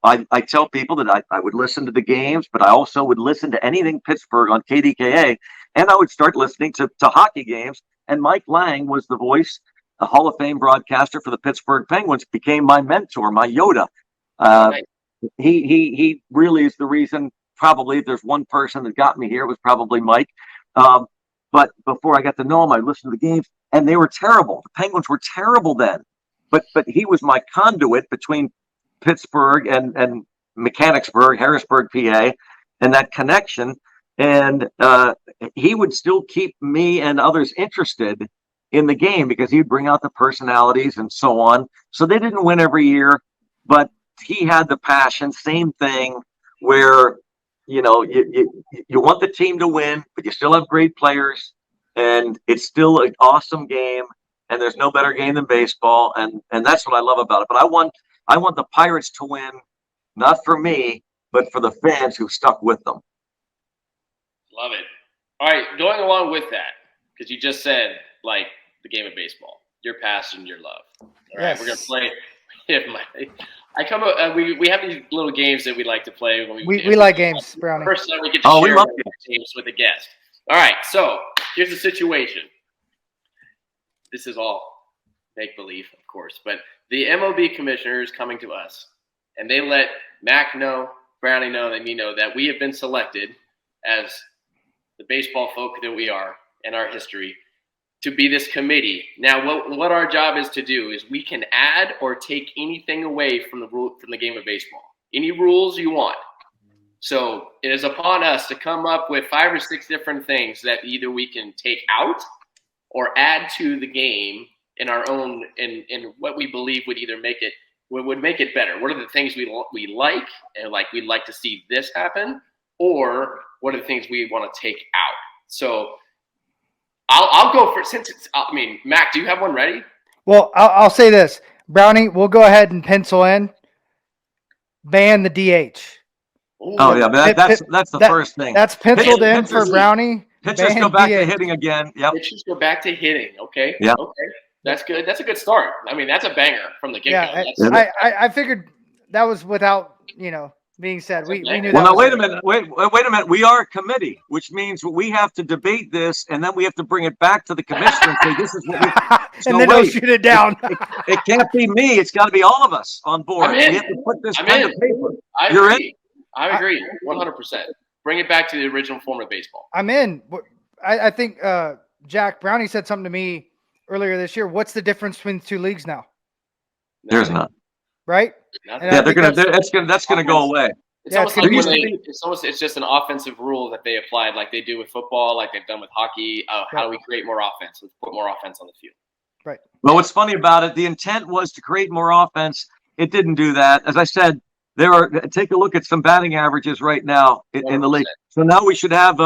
I tell people that I would listen to the games, but I also would listen to anything Pittsburgh on KDKA, and I would start listening to hockey games. And Mike Lang was the voice, a Hall of Fame broadcaster for the Pittsburgh Penguins, became my mentor, my Yoda. Right. He really is the reason. Probably if there's one person that got me here, it was probably Mike. But before I got to know him, I listened to the games, and they were terrible. The Penguins were terrible then. But he was my conduit between Pittsburgh and Mechanicsburg, Harrisburg, PA, and that connection. And he would still keep me and others interested in the game because he'd bring out the personalities and so on. So they didn't win every year, but he had the passion. Same thing where, you want the team to win, but you still have great players, and it's still an awesome game. And there's no better game than baseball, and that's what I love about it. But I want the Pirates to win, not for me, but for the fans who stuck with them. Love it. All right, going along with that, because you just said like the game of baseball, your passion, your love. All right, we're gonna play. I come up. We have these little games that we like to play. When we like games, Brownie. First time we get to share games with a guest. All right, so here's the situation. This is all make-believe, of course, but the MLB commissioner is coming to us, and they let Mac know, Brownie know, and me know that we have been selected as the baseball folk that we are in our history to be this committee. Now, what our job is to do is we can add or take anything away from the game of baseball, any rules you want. So it is upon us to come up with 5 or 6 different things that either we can take out or add to the game in our own, in what we believe would either make it better. What are the things we like, and like we'd like to see this happen, or what are the things we want to take out? So I'll go for, Mac, do you have one ready? Well, I'll say this, Brownie. We'll go ahead and pencil in ban the DH. Ooh. Oh yeah, that's the first thing. That's penciled in for Brownie. Pitchers go back to hitting again. Yep. Pitchers go back to hitting. Okay. Yeah. Okay. That's good. That's a good start. I mean, that's a banger from the get-go. Yeah, I figured that was without being said. We knew. Well, now wait a minute. Wait a minute. We are a committee, which means we have to debate this, and then we have to bring it back to the commissioner and say this is what we. And then they'll shoot it down. It can't be me. It's got to be all of us on board. We have to put this pen to paper. You're in. I agree, 100%. Bring it back to the original form of baseball. I'm in. I think Jack Brownie said something to me earlier this year. What's the difference between the 2 leagues now? There's none. Right? Yeah, that's gonna go away. It's almost like it's just an offensive rule that they applied, like they do with football, like they've done with hockey. How do we create more offense? Let's put more offense on the field. Right. Well, what's funny about it? The intent was to create more offense. It didn't do that. As I said, take a look at some batting averages right now in the league. So now we should have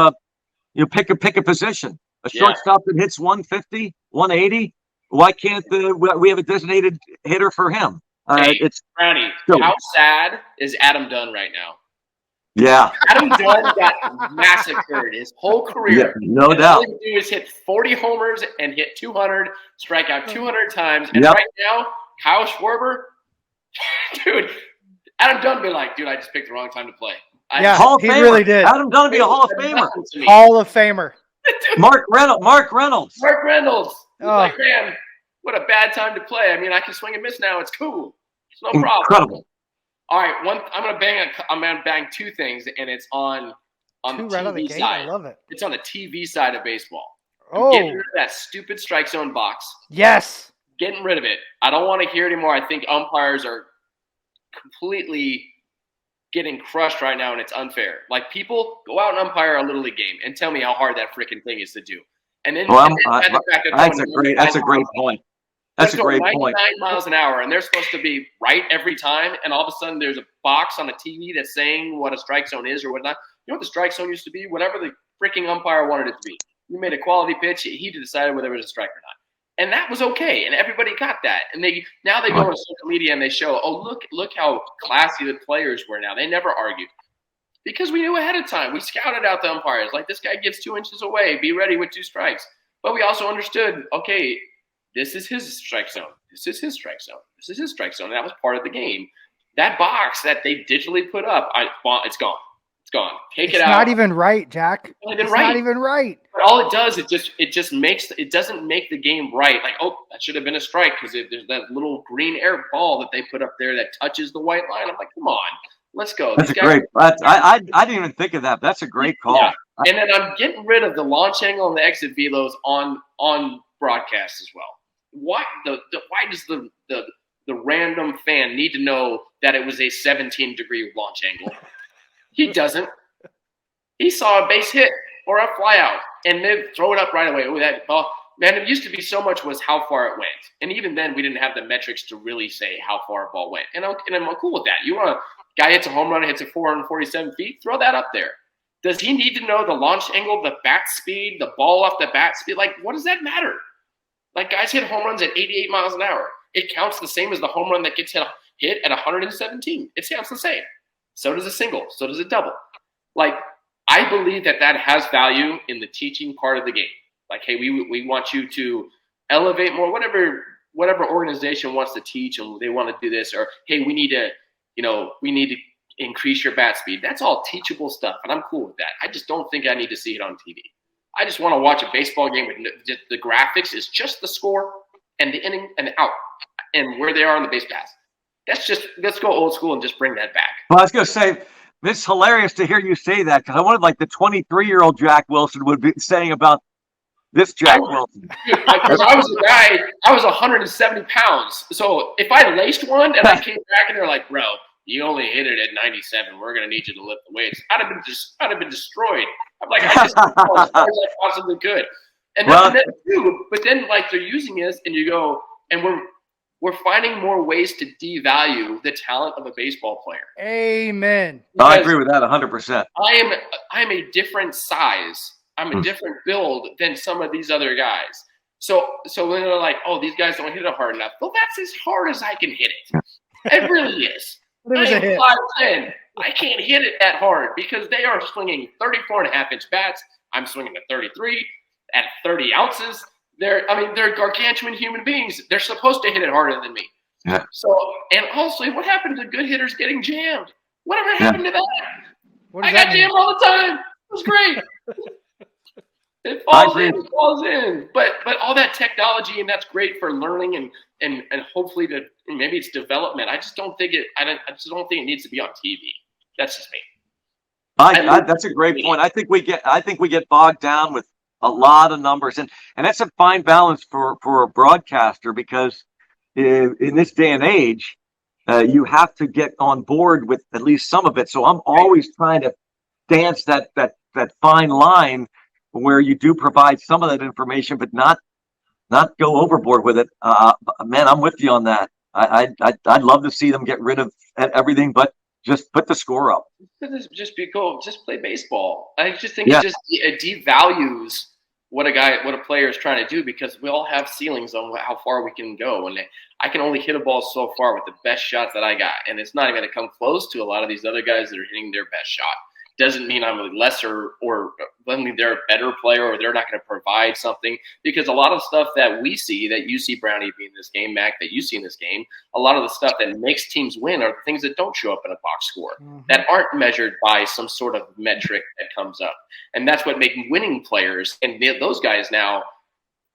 pick a position. A shortstop that hits 150, 180. Why can't we have a designated hitter for him? It's Brownie. How sad is Adam Dunn right now? Yeah. Adam Dunn got massacred his whole career. Yeah, no doubt. All he do is hit 40 homers and hit 200, strike out 200 times. And right now, Kyle Schwarber, dude, Adam Dunn be like, dude, I just picked the wrong time to play. Hall of Famer. Really did. Adam Dunn be a Hall of Famer. Hall of Famer. Mark Reynolds. Like, man, what a bad time to play. I mean, I can swing and miss now. It's cool. It's no problem. Incredible. All right, I'm gonna bang two things, and it's on the TV side. I love it. It's on the TV side of baseball. Oh, getting rid of that stupid strike zone box. Yes, getting rid of it. I don't want to hear it anymore. I think umpires are completely getting crushed right now, and it's unfair. Like, people go out and umpire a little league game and tell me how hard that freaking thing is to do. And then, that's a great point. That's a great 99 point. miles an hour, and they're supposed to be right every time. And all of a sudden, there's a box on the TV that's saying what a strike zone is or whatnot. You know what the strike zone used to be? Whatever the freaking umpire wanted it to be. You made a quality pitch, he decided whether it was a strike or not, and that was okay. And everybody got that. And now they go on social media and they show, oh, look how classy the players were. Now they never argued because we knew ahead of time. We scouted out the umpires. Like, this guy gets 2 inches away. Be ready with 2 strikes. But we also understood, okay, this is his strike zone. This is his strike zone. This is his strike zone. And that was part of the game. That box that they digitally put up, it's gone. It's gone. Take it out. It's not even right, Jack. It's not even right. But all it does, it doesn't make the game right. Like, oh, that should have been a strike because there's that little green air ball that they put up there that touches the white line. I'm like, come on, let's go. That's great. I didn't even think of that. That's a great call. Yeah. And then I'm getting rid of the launch angle and the exit velos on broadcast as well. Why does the random fan need to know that it was a 17-degree launch angle? He doesn't. He saw a base hit or a fly out, and they throw it up right away. Oh, that ball. Man, it used to be so much was how far it went. And even then, we didn't have the metrics to really say how far a ball went. And I'm cool with that. You want a guy hits a home run and hits it 447 feet, throw that up there. Does he need to know the launch angle, the bat speed, the ball off the bat speed? Like, what does that matter? Like, guys hit home runs at 88 miles an hour. It counts the same as the home run that gets hit at 117. It sounds the same. So does a single. So does a double. Like, I believe that has value in the teaching part of the game. Like, hey, we want you to elevate more, whatever organization wants to teach and they want to do this, or hey, we need to increase your bat speed. That's all teachable stuff, and I'm cool with that. I just don't think I need to see it on TV. I just want to watch a baseball game with the graphics is just the score and the inning and the out and where they are on the base pass. Let's go old school and just bring that back. Well, I was going to say, it's hilarious to hear you say that because I wanted like the 23-year-old Jack Wilson would be saying about this Jack Wilson. Because I was a guy, I was 170 pounds. So if I laced one and I came back and they're like, bro, you only hit it at 97. We're going to need you to lift the weights. I'd have been destroyed. I'm like, I just as far as I possibly could. And then like they're using this, and you go, and we're finding more ways to devalue the talent of a baseball player. Amen. I agree with that 100%. I am a different size. I'm a different build than some of these other guys. So when they're like, oh, these guys don't hit it hard enough. Well, that's as hard as I can hit it. It really is. I am 5'10". I can't hit it that hard because they are swinging 34.5-inch bats. I'm swinging at 33 at 30 ounces. They're gargantuan human beings. They're supposed to hit it harder than me. Yeah. So, and also, what happened to good hitters getting jammed? Whatever happened to that? I got jammed all the time. It was great. It falls in. But all that technology, and that's great for learning and hopefully maybe it's development. I just don't think it needs to be on TV. That's just me. That's a great point. I think we get bogged down with a lot of numbers, and that's a fine balance for a broadcaster because in this day and age, you have to get on board with at least some of it. So I'm always trying to dance that fine line where you do provide some of that information, but not go overboard with it. Man, I'm with you on that. I'd love to see them get rid of everything, but just put the score up. Just be cool. Just play baseball. I just think it devalues what a player is trying to do, because we all have ceilings on how far we can go. And I can only hit a ball so far with the best shot that I got. And it's not even going to come close to a lot of these other guys that are hitting their best shot. Doesn't mean I'm a lesser or doesn't mean they're a better player or they're not going to provide something, because a lot of stuff that we see, that you see Brownie be in this game, Mac, that you see in this game, a lot of the stuff that makes teams win are the things that don't show up in a box score, that aren't measured by some sort of metric that comes up. And that's what makes winning players, and those guys now,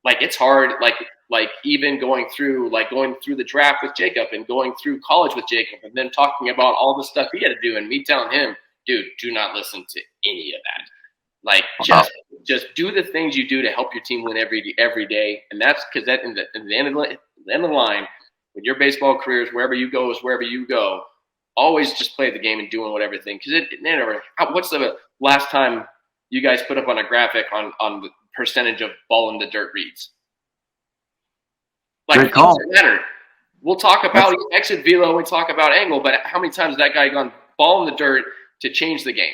like, it's hard, like even going through the draft with Jacob and going through college with Jacob and then talking about all the stuff he had to do and me telling him, dude, do not listen to any of that. Like, just do the things you do to help your team win every day. And that's because that in the end of the line, with your baseball careers, wherever you go is wherever you go. Always just play the game and doing whatever thing. Because what's the last time you guys put up on a graphic on the percentage of ball in the dirt reads? Like, it doesn't matter. We'll talk about exit velo, we talk about angle, but how many times has that guy gone ball in the dirt to change the game,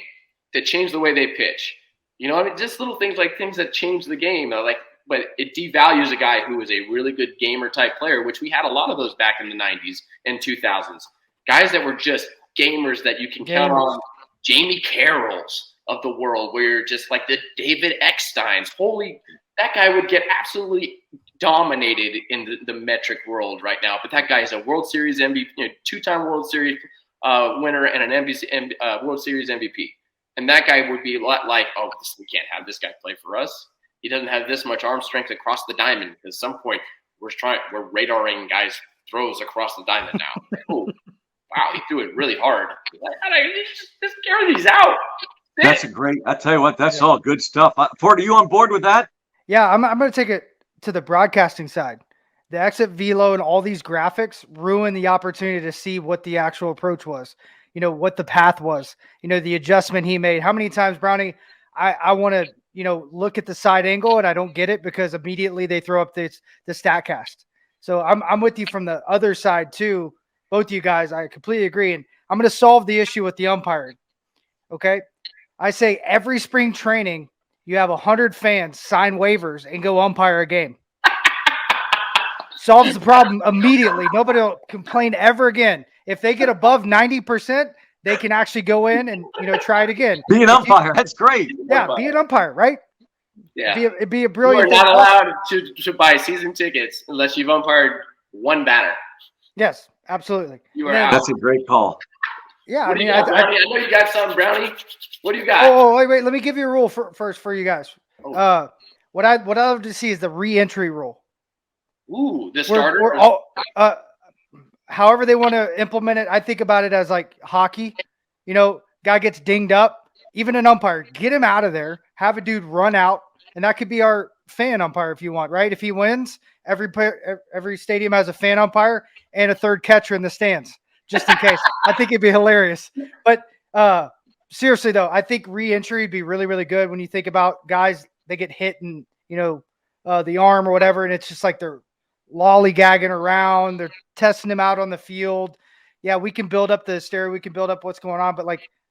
to change the way they pitch? You know, I mean, just little things like things that change the game. But it devalues a guy who is a really good gamer type player, which we had a lot of those back in the 90s and 2000s. Guys that were just gamers that you can count on, Jamie Carrolls of the world, where you're just like the David Ecksteins. That guy would get absolutely dominated in the metric world right now. But that guy is a World Series MVP, two-time World Series winner and an World Series MVP. And that guy would be like, oh, we can't have this guy play for us. He doesn't have this much arm strength across the diamond. At some point, we're radaring guys' throws across the diamond now. Like, oh, wow, he threw it really hard. Just carry these out. That's I tell you what, that's all good stuff. Ford, are you on board with that? Yeah, I'm going to take it to the broadcasting side. The exit velo and all these graphics ruin the opportunity to see what the actual approach was, what the path was, the adjustment he made. How many times, Brownie, I want to, look at the side angle and I don't get it because immediately they throw up the StatCast. So I'm with you from the other side too. Both of you guys, I completely agree. And I'm going to solve the issue with the umpiring. Okay. I say every spring training, you have 100 fans sign waivers and go umpire a game. Solves the problem immediately. Nobody will complain ever again. If they get above 90%, they can actually go in and try it again. Be an umpire. That's great. Yeah, be an umpire, right? Yeah. It'd be a brilliant. You are not allowed to buy season tickets unless you've umpired one batter. Yes, absolutely. You are out. That's a great call. Yeah, I know you got some, Brownie. What do you got? Oh, wait. Let me give you a rule first for you guys. Oh. What I'd love to see is the reentry rule. Ooh, the starter. However they want to implement it, I think about it as like hockey. Guy gets dinged up, even an umpire, get him out of there, have a dude run out, and that could be our fan umpire if you want, right? If he wins, every stadium has a fan umpire and a third catcher in the stands, just in case. I think it'd be hilarious. But seriously, though, I think re-entry would be really, really good when you think about guys, they get hit in, the arm or whatever, and it's just like they're lollygagging around. They're testing him out on the field. Yeah, we can build up the hysteria. We can build up what's going on, but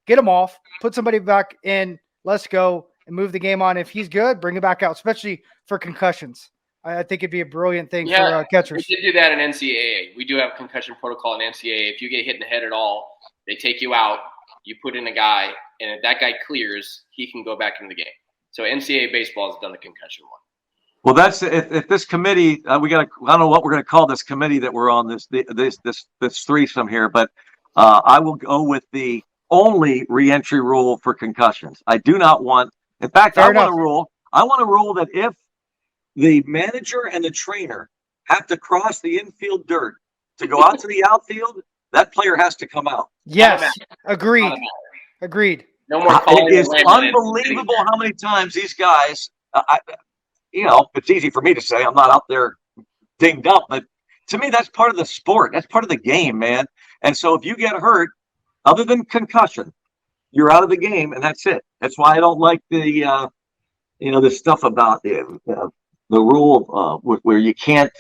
get him off, put somebody back in, let's go, and move the game on. If he's good, bring him back out, especially for concussions. I think it'd be a brilliant thing for catchers. We did do that in NCAA. We do have concussion protocol in NCAA. If you get hit in the head at all, they take you out, you put in a guy, and if that guy clears, he can go back into the game. So NCAA baseball has done the concussion one. Well, that's if this committee, I don't know what we're going to call this committee that we're on, this threesome here, but I will go with the only reentry rule for concussions. I do not want, in fact, I want a rule that if the manager and the trainer have to cross the infield dirt to go out to the outfield, that player has to come out. Yes, agreed. No more. It is unbelievable how many times these guys, it's easy for me to say, I'm not out there dinged up, but to me, that's part of the sport. That's part of the game, man. And so if you get hurt, other than concussion, you're out of the game, and that's it. That's why I don't like the stuff about the rule where you can't,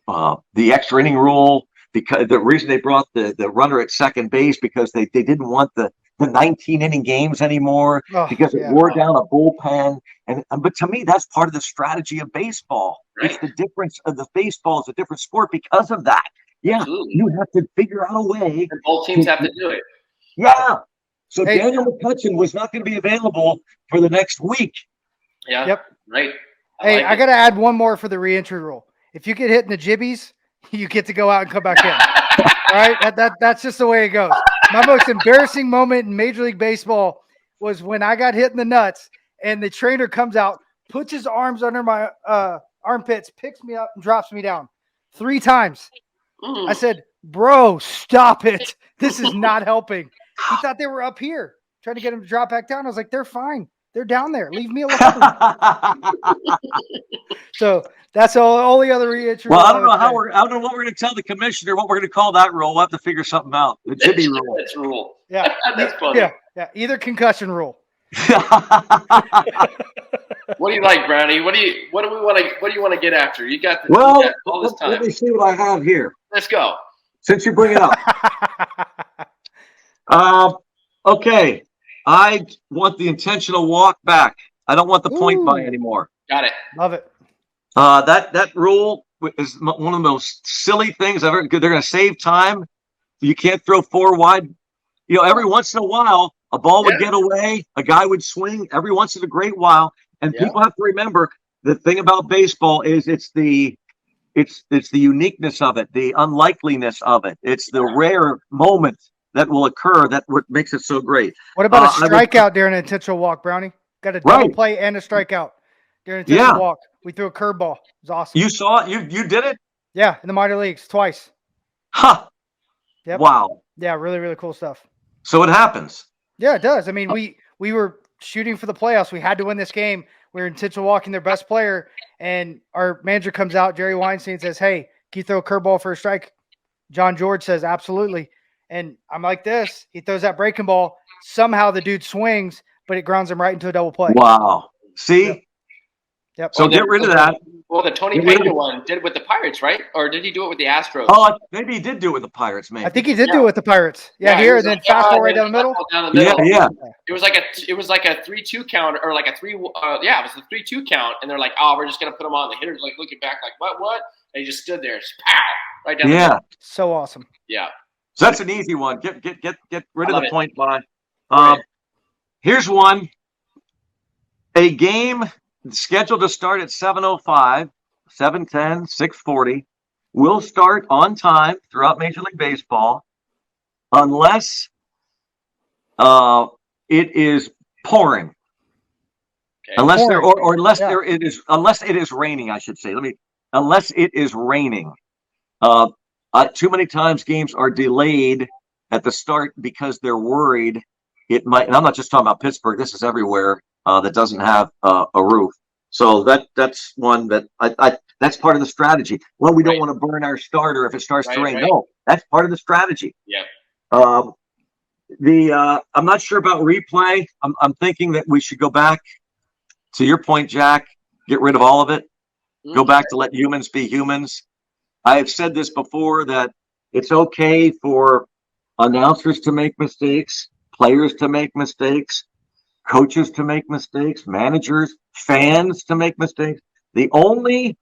the extra inning rule, because the reason they brought the runner at second base because they didn't want the the 19-inning games anymore because it yeah. wore down a bullpen. But to me, that's part of the strategy of baseball. Right. It's the difference of the baseball is a different sport because of that. Yeah, Absolutely. you have to figure out a way. And both teams have to do it. Yeah. So Hey. Daniel McCutcheon was not going to be available for the next week. Yeah. Yep. Right. I got to add one more for the reentry rule. If you get hit in the jibbies, you get to go out and come back in. All right, that's just the way it goes. My most embarrassing moment in Major League Baseball was when I got hit in the nuts, and the trainer comes out, puts his arms under my armpits, picks me up, and drops me down 3 times. I said, "Bro, stop it! This is not helping." He thought they were up here, trying to get him to drop back down. I was like, "They're fine. They're down there. Leave me alone." So that's all the other reentry. Well, I don't know what we're going to tell the commissioner, what we're going to call that rule. We'll have to figure something out. The jibby rule. That's rule. Yeah, That's funny. Yeah. Either concussion rule. What do you like, Brownie? What do you want to get after? You got all this time. Let me see what I have here. Let's go. Since you bring it up. Okay. I want the intentional walk back. I don't want the point by anymore. Got it. Love it. That rule is one of the most silly things I've ever. They're going to save time. You can't throw 4 wide. Every once in a while, a ball would get away. A guy would swing. Every once in a great while, and people have to remember the thing about baseball is it's the uniqueness of it, the unlikeliness of it. It's the rare moment that will occur that what makes it so great. What about a strikeout during an intentional walk, Brownie? Got a double play and a strikeout during an intentional walk. We threw a curveball. It was awesome. You saw it? You did it? Yeah, in the minor leagues twice. Huh. Yep. Wow. Yeah, really, really cool stuff. So it happens. Yeah, it does. I mean, we were shooting for the playoffs. We had to win this game. We were intentional walking their best player, and our manager comes out, Jerry Weinstein, says, "Hey, can you throw a curveball for a strike?" John George says, "Absolutely." And I'm like this. He throws that breaking ball. Somehow the dude swings, but it grounds him right into a double play. Wow. See? Yep. So get rid of that. Well, the Tony Pena one did with the Pirates, right? Or did he do it with the Astros? Oh, maybe he did do it with the Pirates, maybe. I think he did do it with the Pirates. Yeah, here, and then fastball right down the middle. Yeah. It was like a 3-2 count, or like a 3. It was a 3-2 count, and they're like, "Oh, we're just gonna put him on." The hitter's like looking back, like, "What?" And he just stood there, just pow, right down the middle. So awesome. Yeah. So that's an easy one. Get rid of the point by. Right. Here's one. A game scheduled to start at 7:05, 7:10, 6:40 will start on time throughout Major League Baseball unless it is pouring. Okay. Unless pouring. unless it is raining, I should say. Unless it is raining. Too many times games are delayed at the start because they're worried it might. And I'm not just talking about Pittsburgh. This is everywhere that doesn't have a roof. So that's one that that's part of the strategy. Well, we don't want to burn our starter if it starts to rain. Right. No, that's part of the strategy. Yeah. I'm not sure about replay. I'm thinking that we should go back to your point, Jack. Get rid of all of it. Go back to let humans be humans. I have said this before that it's okay for announcers to make mistakes, players to make mistakes, coaches to make mistakes, managers, fans to make mistakes. The only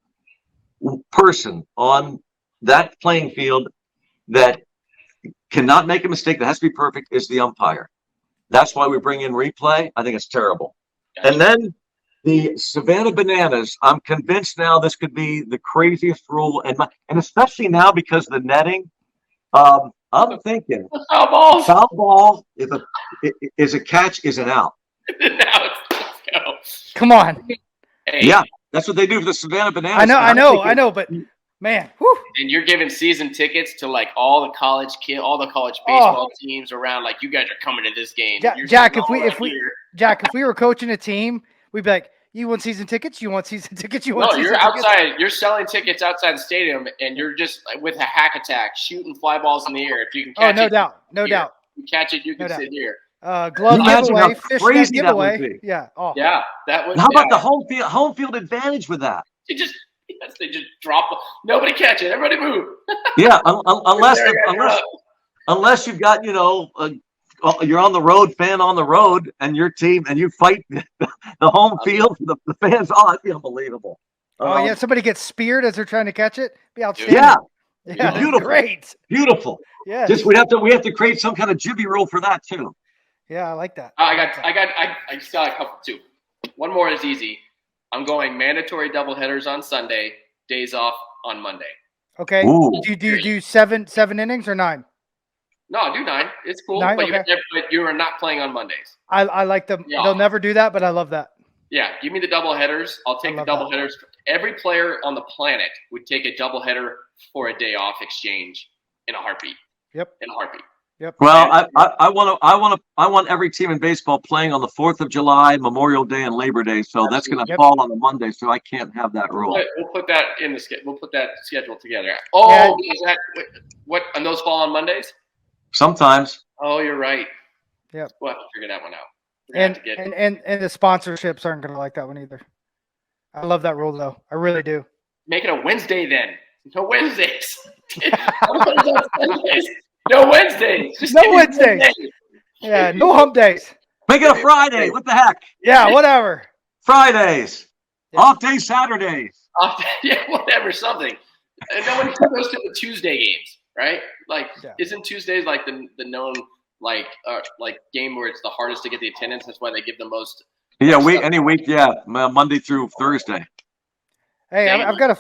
person on that playing field that cannot make a mistake, that has to be perfect, is the umpire. That's why we bring in replay. I think it's terrible. And then the Savannah Bananas, I'm convinced now this could be the craziest rule, and especially now because of the netting. I'm thinking foul ball is a catch, is an out. Let's go. Come on. Hey. Yeah, that's what they do for the Savannah Bananas. I know, but man, whew. And you're giving season tickets to like all the college baseball teams around. Like, you guys are coming to this game. Jack, if we were coaching a team, we'd be like, "You want season tickets? You want season tickets? You want?" No, you're outside. You're selling tickets outside the stadium, and you're just like, with a hack attack, shooting fly balls in the air. If you can catch it, no doubt. You catch it, you can sit here. Glove giveaway, fish net giveaway. Yeah. Oh. Yeah, that was. How about the home field advantage with that? They just drop. Nobody catch it. Everybody move. Yeah, unless you've got you're on the road, fan on the road, and your team, and you fight the home field, the fans. Oh, that'd be unbelievable. Oh yeah, somebody gets speared as they're trying to catch it. Be outstanding. Yeah, beautiful, great, beautiful. Yeah, just we have to create some kind of jibby rule for that too. Yeah, I like that. I just got a couple too. One more is easy. I'm going mandatory doubleheaders on Sunday, days off on Monday. Okay. Ooh. Do you do seven innings or 9? No, I'll do 9. It's cool, 9, but okay. you are not playing on Mondays. I like them. Yeah. They'll never do that, but I love that. Yeah, give me the doubleheaders. I'll take the doubleheaders. Every player on the planet would take a doubleheader for a day off exchange in a heartbeat. Yep. In a heartbeat. Yep. Well, I want every team in baseball playing on the 4th of July, Memorial Day, and Labor Day. So that's going to fall on a Monday. So I can't have that rule. We'll put that in the schedule. We'll put that schedule together. Oh, yeah. Is that what? And those fall on Mondays? Sometimes. Oh, you're right. Yep. We'll have to figure that one out. And the sponsorships aren't going to like that one either. I love that rule though. I really do. Make it a Wednesday then. No Wednesdays. No Wednesdays. Just no Wednesdays. Yeah, no hump days. Make it a Friday. What the heck? Yeah, whatever. Fridays. Yeah. Off day Saturdays. Yeah, whatever, something. And no one goes to the Tuesday games, right? Like, isn't Tuesdays like the known like game where it's the hardest to get the attendance? That's why they give the most. Yeah, any week, yeah, Monday through Thursday. Hey, I've got a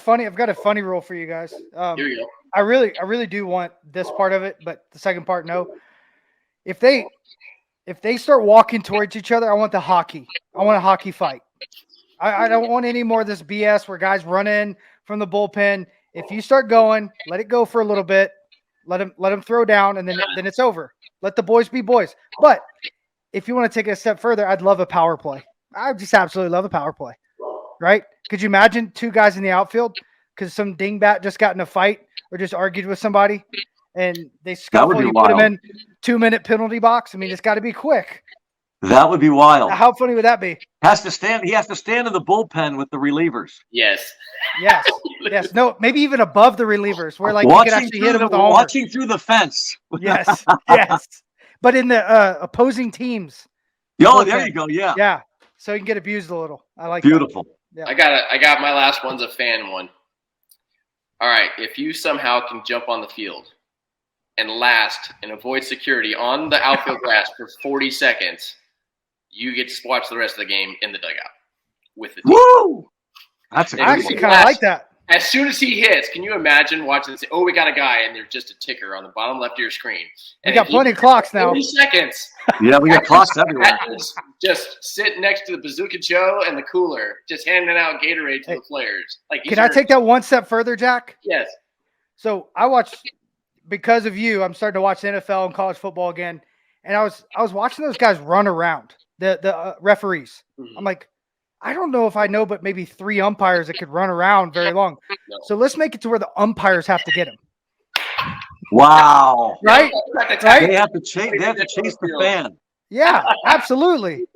funny rule for you guys. Here you go. I really do want this part of it, but the second part, no. If they start walking towards each other, I want the hockey. I want a hockey fight. I don't want any more of this BS where guys run in from the bullpen. If you start going, let it go for a little bit. Let them throw down, and then it's over. Let the boys be boys. But if you want to take it a step further, I'd love a power play. I just absolutely love a power play. Right? Could you imagine 2 guys in the outfield because some dingbat just got in a fight or just argued with somebody and they scuffle, you put them in 2-minute penalty box? I mean, it's got to be quick. That would be wild. How funny would that be? He has to stand in the bullpen with the relievers. Yes. Yes. No, maybe even above the relievers where like you could actually hit them with a homer. Watching through the fence. Yes. But in the opposing teams. Oh, there you go. Yeah. Yeah. So you can get abused a little. I like beautiful. That. Yeah. I got my last one's a fan one. All right. If you somehow can jump on the field and last and avoid security on the outfield grass for 40 seconds, you get to watch the rest of the game in the dugout with the team. Woo! That's a good one. I actually kind of like that. As soon as he hits, can you imagine watching and say, "Oh, we got a guy," and there's just a ticker on the bottom left of your screen. And we got plenty of clocks now. 30 seconds. Yeah, we got clocks everywhere. Just sitting next to the Bazooka Joe and the cooler, just handing out Gatorade to the players. Like, can I take that one step further, Jack? Yes. So I watched, because of you, I'm starting to watch the NFL and college football again, and I was watching those guys run around the referees. Mm-hmm. I'm like, I don't know if I know, but maybe 3 umpires that could run around very long. No. So let's make it to where the umpires have to get him. Wow. Right? They have to chase the fan. Yeah, absolutely.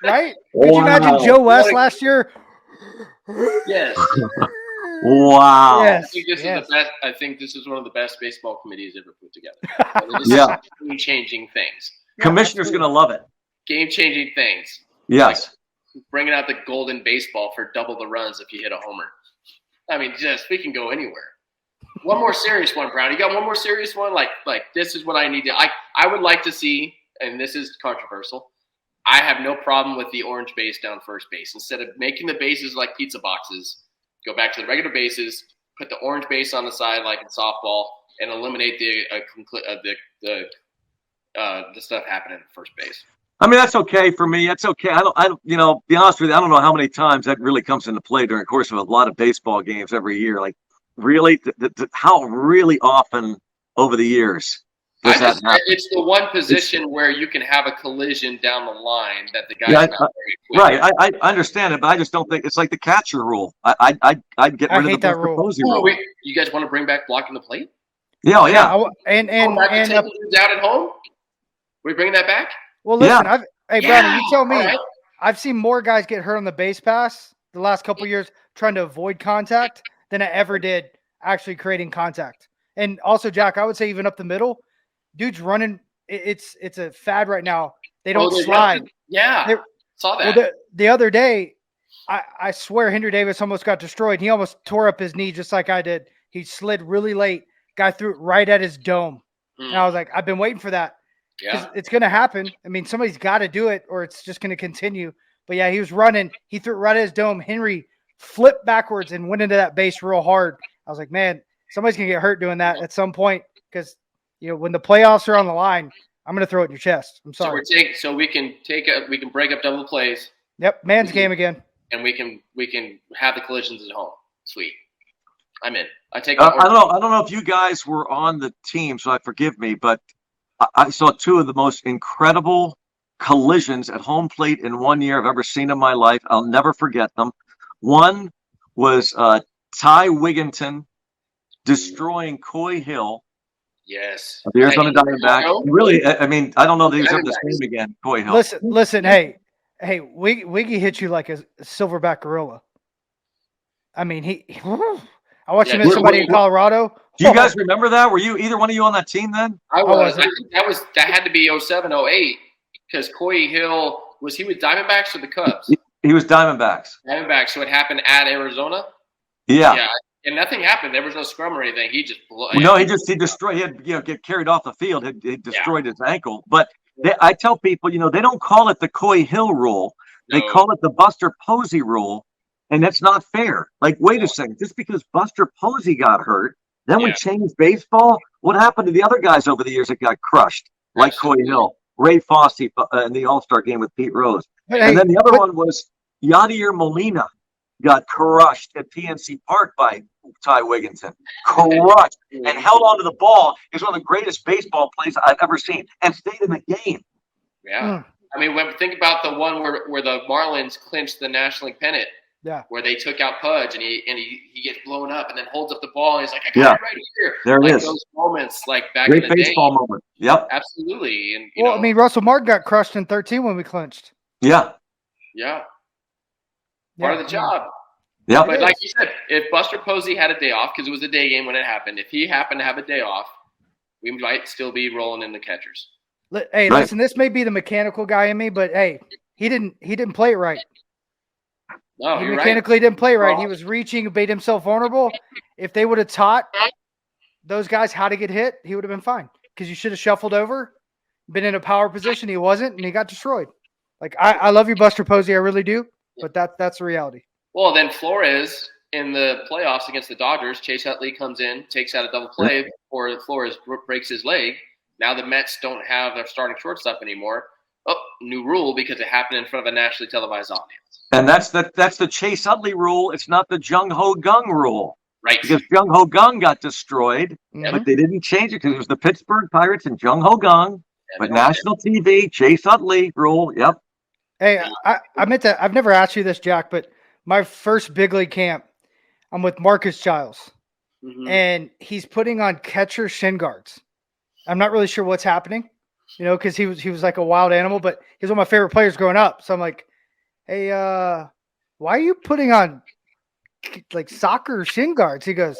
Right? Could you imagine Joe West last year? Yes. Wow. Yes. I think this is one of the best baseball committees ever put together. Game-changing things. Commissioner's going to love it. Game-changing things. Yes. Like bringing out the golden baseball for double the runs if you hit a homer. I mean, we can go anywhere. One more serious one, Brown. You got one more serious one? Like this is what I need to – I would like to see, and this is controversial, I have no problem with the orange base down first base. Instead of making the bases like pizza boxes, go back to the regular bases, put the orange base on the side like in softball, and eliminate the stuff happening at first base. I mean, that's okay for me. That's okay. I don't, be honest with you, I don't know how many times that really comes into play during the course of a lot of baseball games every year. Like, really, how really often over the years does that happen? It's the one position where you can have a collision down the line that the guy's not very quick. Right. I understand it, but I just don't think it's like the catcher rule. I'd get rid of the opposing rule. Wait, you guys want to bring back blocking the plate? Yeah. And out at home? We bringing that back? Well, listen, Brandon, you tell me. Right. I've seen more guys get hurt on the base pass the last couple of years trying to avoid contact than I ever did actually creating contact. And also, Jack, I would say even up the middle, dude's running it's a fad right now. They don't slide. Saw that. Well, the other day, I swear Henry Davis almost got destroyed. He almost tore up his knee just like I did. He slid really late. Guy threw it right at his dome. And I was like, I've been waiting for that. Yeah. It's going to happen. I mean, somebody's got to do it or it's just going to continue. But yeah, he was running. He threw it right at his dome. Henry flipped backwards and went into that base real hard. I was like, man, somebody's going to get hurt doing that at some point because, when the playoffs are on the line, I'm going to throw it in your chest. I'm sorry. So we can break up double plays. Yep, man's game again. And we can have the collisions at home. Sweet. I'm in. I don't know if you guys were on the team, so forgive me, but I saw two of the most incredible collisions at home plate in 1 year I've ever seen in my life. I'll never forget them. One was Ty Wigginton destroying Coy Hill. Yes. The Arizona Diamondbacks. Really, I mean, I don't know that he was ever the same again, Coy Hill. Listen, hey, Wiggy hit you like a silverback gorilla. I mean, I watched him hit somebody in Colorado. Do you guys remember that? Were you either one of you on that team then? I was. I think that had to be 07, 08 because Coy Hill was he with Diamondbacks or the Cubs? He was Diamondbacks. Diamondbacks. So it happened at Arizona. Yeah. And nothing happened. There was no scrum or anything. He just blew. No, he destroyed. He had get carried off the field. He destroyed his ankle. But I tell people, they don't call it the Coy Hill rule. No. They call it the Buster Posey rule, and that's not fair. Like, wait a second. Just because Buster Posey got hurt, then we changed baseball. What happened to the other guys over the years that got crushed, like Coy Hill, Ray Fosse in the All-Star game with Pete Rose, and then the other one was Yadier Molina. Got crushed at PNC Park by Ty Wigginton. Crushed and held onto the ball. Is one of the greatest baseball plays I've ever seen and stayed in the game. Yeah. I mean, think about the one where the Marlins clinched the National League pennant. Yeah. Where they took out Pudge and he gets blown up and then holds up the ball and he's like, I got it right here. There it is. Those moments like back Great in the baseball day. moment. Yep. Absolutely. And I mean, Russell Martin got crushed in 13 when we clinched. Yeah. Yeah. Part of the job. Yeah. But like you said, if Buster Posey had a day off, because it was a day game when it happened, if he happened to have a day off, we might still be rolling in the catchers. Hey, listen, this may be the mechanical guy in me, but hey, he didn't play it right. No, he you're mechanically didn't play right. He was reaching, made himself vulnerable. If they would have taught those guys how to get hit, he would have been fine. Because you should have shuffled over, been in a power position. He wasn't, and he got destroyed. Like I love you, Buster Posey, I really do. But that's the reality. Well, then Flores in the playoffs against the Dodgers, Chase Utley comes in, takes out a double play before Flores breaks his leg. Now the Mets don't have their starting shortstop anymore. Oh, new rule because it happened in front of a nationally televised audience. And that's the Chase Utley rule. It's not the Jung Ho Gung rule. Right. Because Jung Ho Gung got destroyed, but they didn't change it because it was the Pittsburgh Pirates and Jung Ho Gung. But national TV, Chase Utley rule. Yep. Hey, I meant to. I've never asked you this, Jack, but my first big league camp, I'm with Marcus Giles, and he's putting on catcher shin guards. I'm not really sure what's happening, because he was like a wild animal, but he was one of my favorite players growing up. So I'm like, hey, why are you putting on like soccer shin guards? He goes,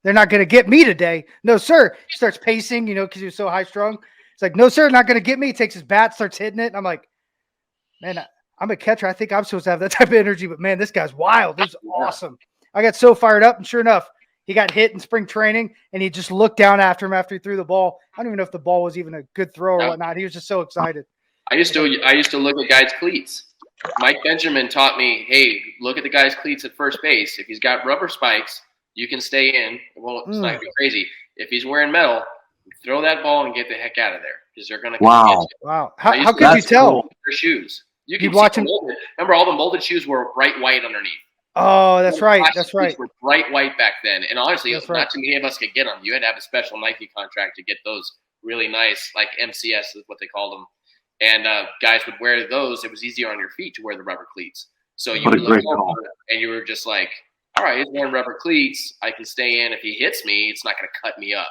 they're not going to get me today. No, sir. He starts pacing, because he was so high strung. It's like, no, sir, not going to get me. He takes his bat, starts hitting it. And I'm like, man, I'm a catcher. I think I'm supposed to have that type of energy, but man, this guy's wild. This is awesome. I got so fired up, and sure enough, he got hit in spring training, and he just looked down after him after he threw the ball. I don't even know if the ball was even a good throw or whatnot. He was just so excited. I used to look at guys' cleats. Mike Benjamin taught me, hey, look at the guy's cleats at first base. If he's got rubber spikes, you can stay in. It won't be crazy. If he's wearing metal, throw that ball and get the heck out of there because they're going to come get you. Wow. How could you tell? Their shoes. You can watch him. Remember, all the molded shoes were bright white underneath. Oh, that's right. That's right. Were bright white back then, and honestly, not too many of us could get them. You had to have a special Nike contract to get those really nice, like MCS is what they called them. And guys would wear those. It was easier on your feet to wear the rubber cleats. So you would look over, and you were just like, all right, he's wearing rubber cleats. I can stay in. If he hits me, it's not going to cut me up.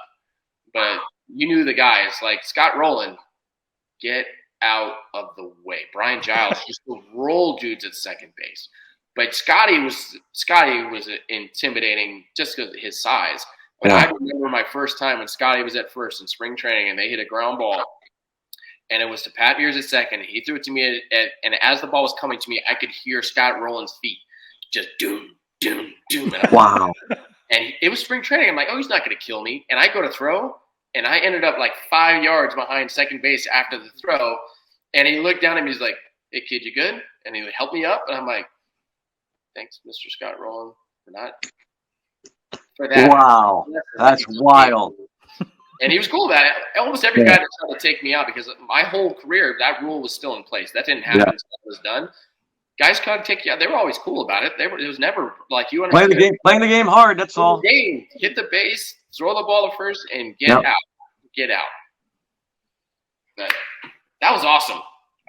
But you knew the guys like Scott Rowland, get out of the way. Brian Giles used to roll dudes at second base. But Scotty was intimidating just because of his size. But I remember my first time when Scotty was at first in spring training and they hit a ground ball and it was to Pat Mears at second. He threw it to me, and as the ball was coming to me, I could hear Scott Rowland's feet just doom, doom, doom. Wow. And it was spring training. I'm like, oh, he's not going to kill me. And I go to throw, and I ended up like 5 yards behind second base after the throw. And he looked down at me. He's like, hey, kid, you good? And he would help me up. And I'm like, thanks, Mr. Scott Rowland, for that. Wow. That's wild. And he was cool about it. Almost every guy that tried to take me out, because my whole career, that rule was still in place. That didn't happen until it was done. Guys tried to take you out. They were always cool about it. It was never like you understood. Playing the game hard, that's all. Game. Hit the base, throw the ball to first, and get out. Get out. But that was awesome.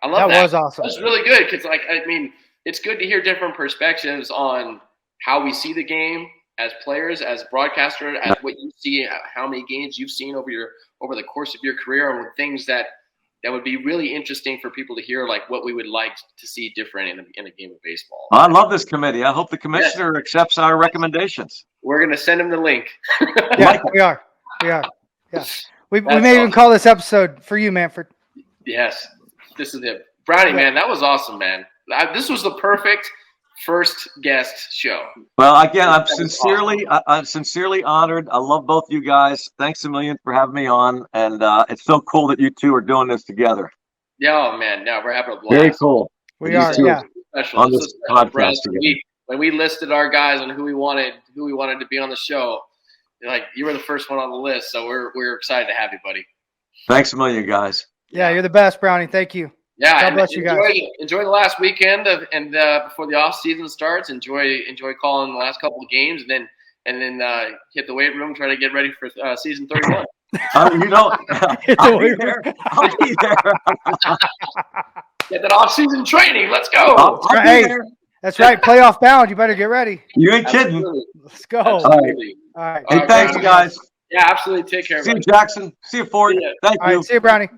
I love that. That was awesome. That was really good because, like, I mean, it's good to hear different perspectives on how we see the game as players, as broadcaster, as what you see, how many games you've seen over the course of your career, and things that would be really interesting for people to hear, like what we would like to see different in a game of baseball. I love this committee. I hope the commissioner accepts our recommendations. We're going to send him the link. Yeah, we are. Yeah. We may even call this episode For You, Manfred. Yes, this is it. Brownie, man, that was awesome, man. This was the perfect first guest show. Well, again, I'm sincerely honored. I love both you guys. Thanks a million for having me on, and it's so cool that you two are doing this together. Yeah, man. Yeah, we're having a blast. Very cool. We are. Yeah. Special. On this podcast when we listed our guys and who we wanted to be on the show, like you were the first one on the list, so we're excited to have you, buddy. Thanks a million, guys. Yeah, you're the best, Brownie. Thank you. Yeah, God bless you guys. Enjoy the last weekend before the off season starts. Enjoy calling the last couple of games, and then hit the weight room. Try to get ready for season 31. I'll be there. I'll be there. Get that off season training. Let's go. I'll be there. That's right. Playoff bound. You better get ready. You ain't kidding. Absolutely. Let's go. Absolutely. All right. Hey, thanks, guys. Yeah, absolutely. Take care. See you, Jackson. See you, Ford. Thank you. All right. See you, Brownie.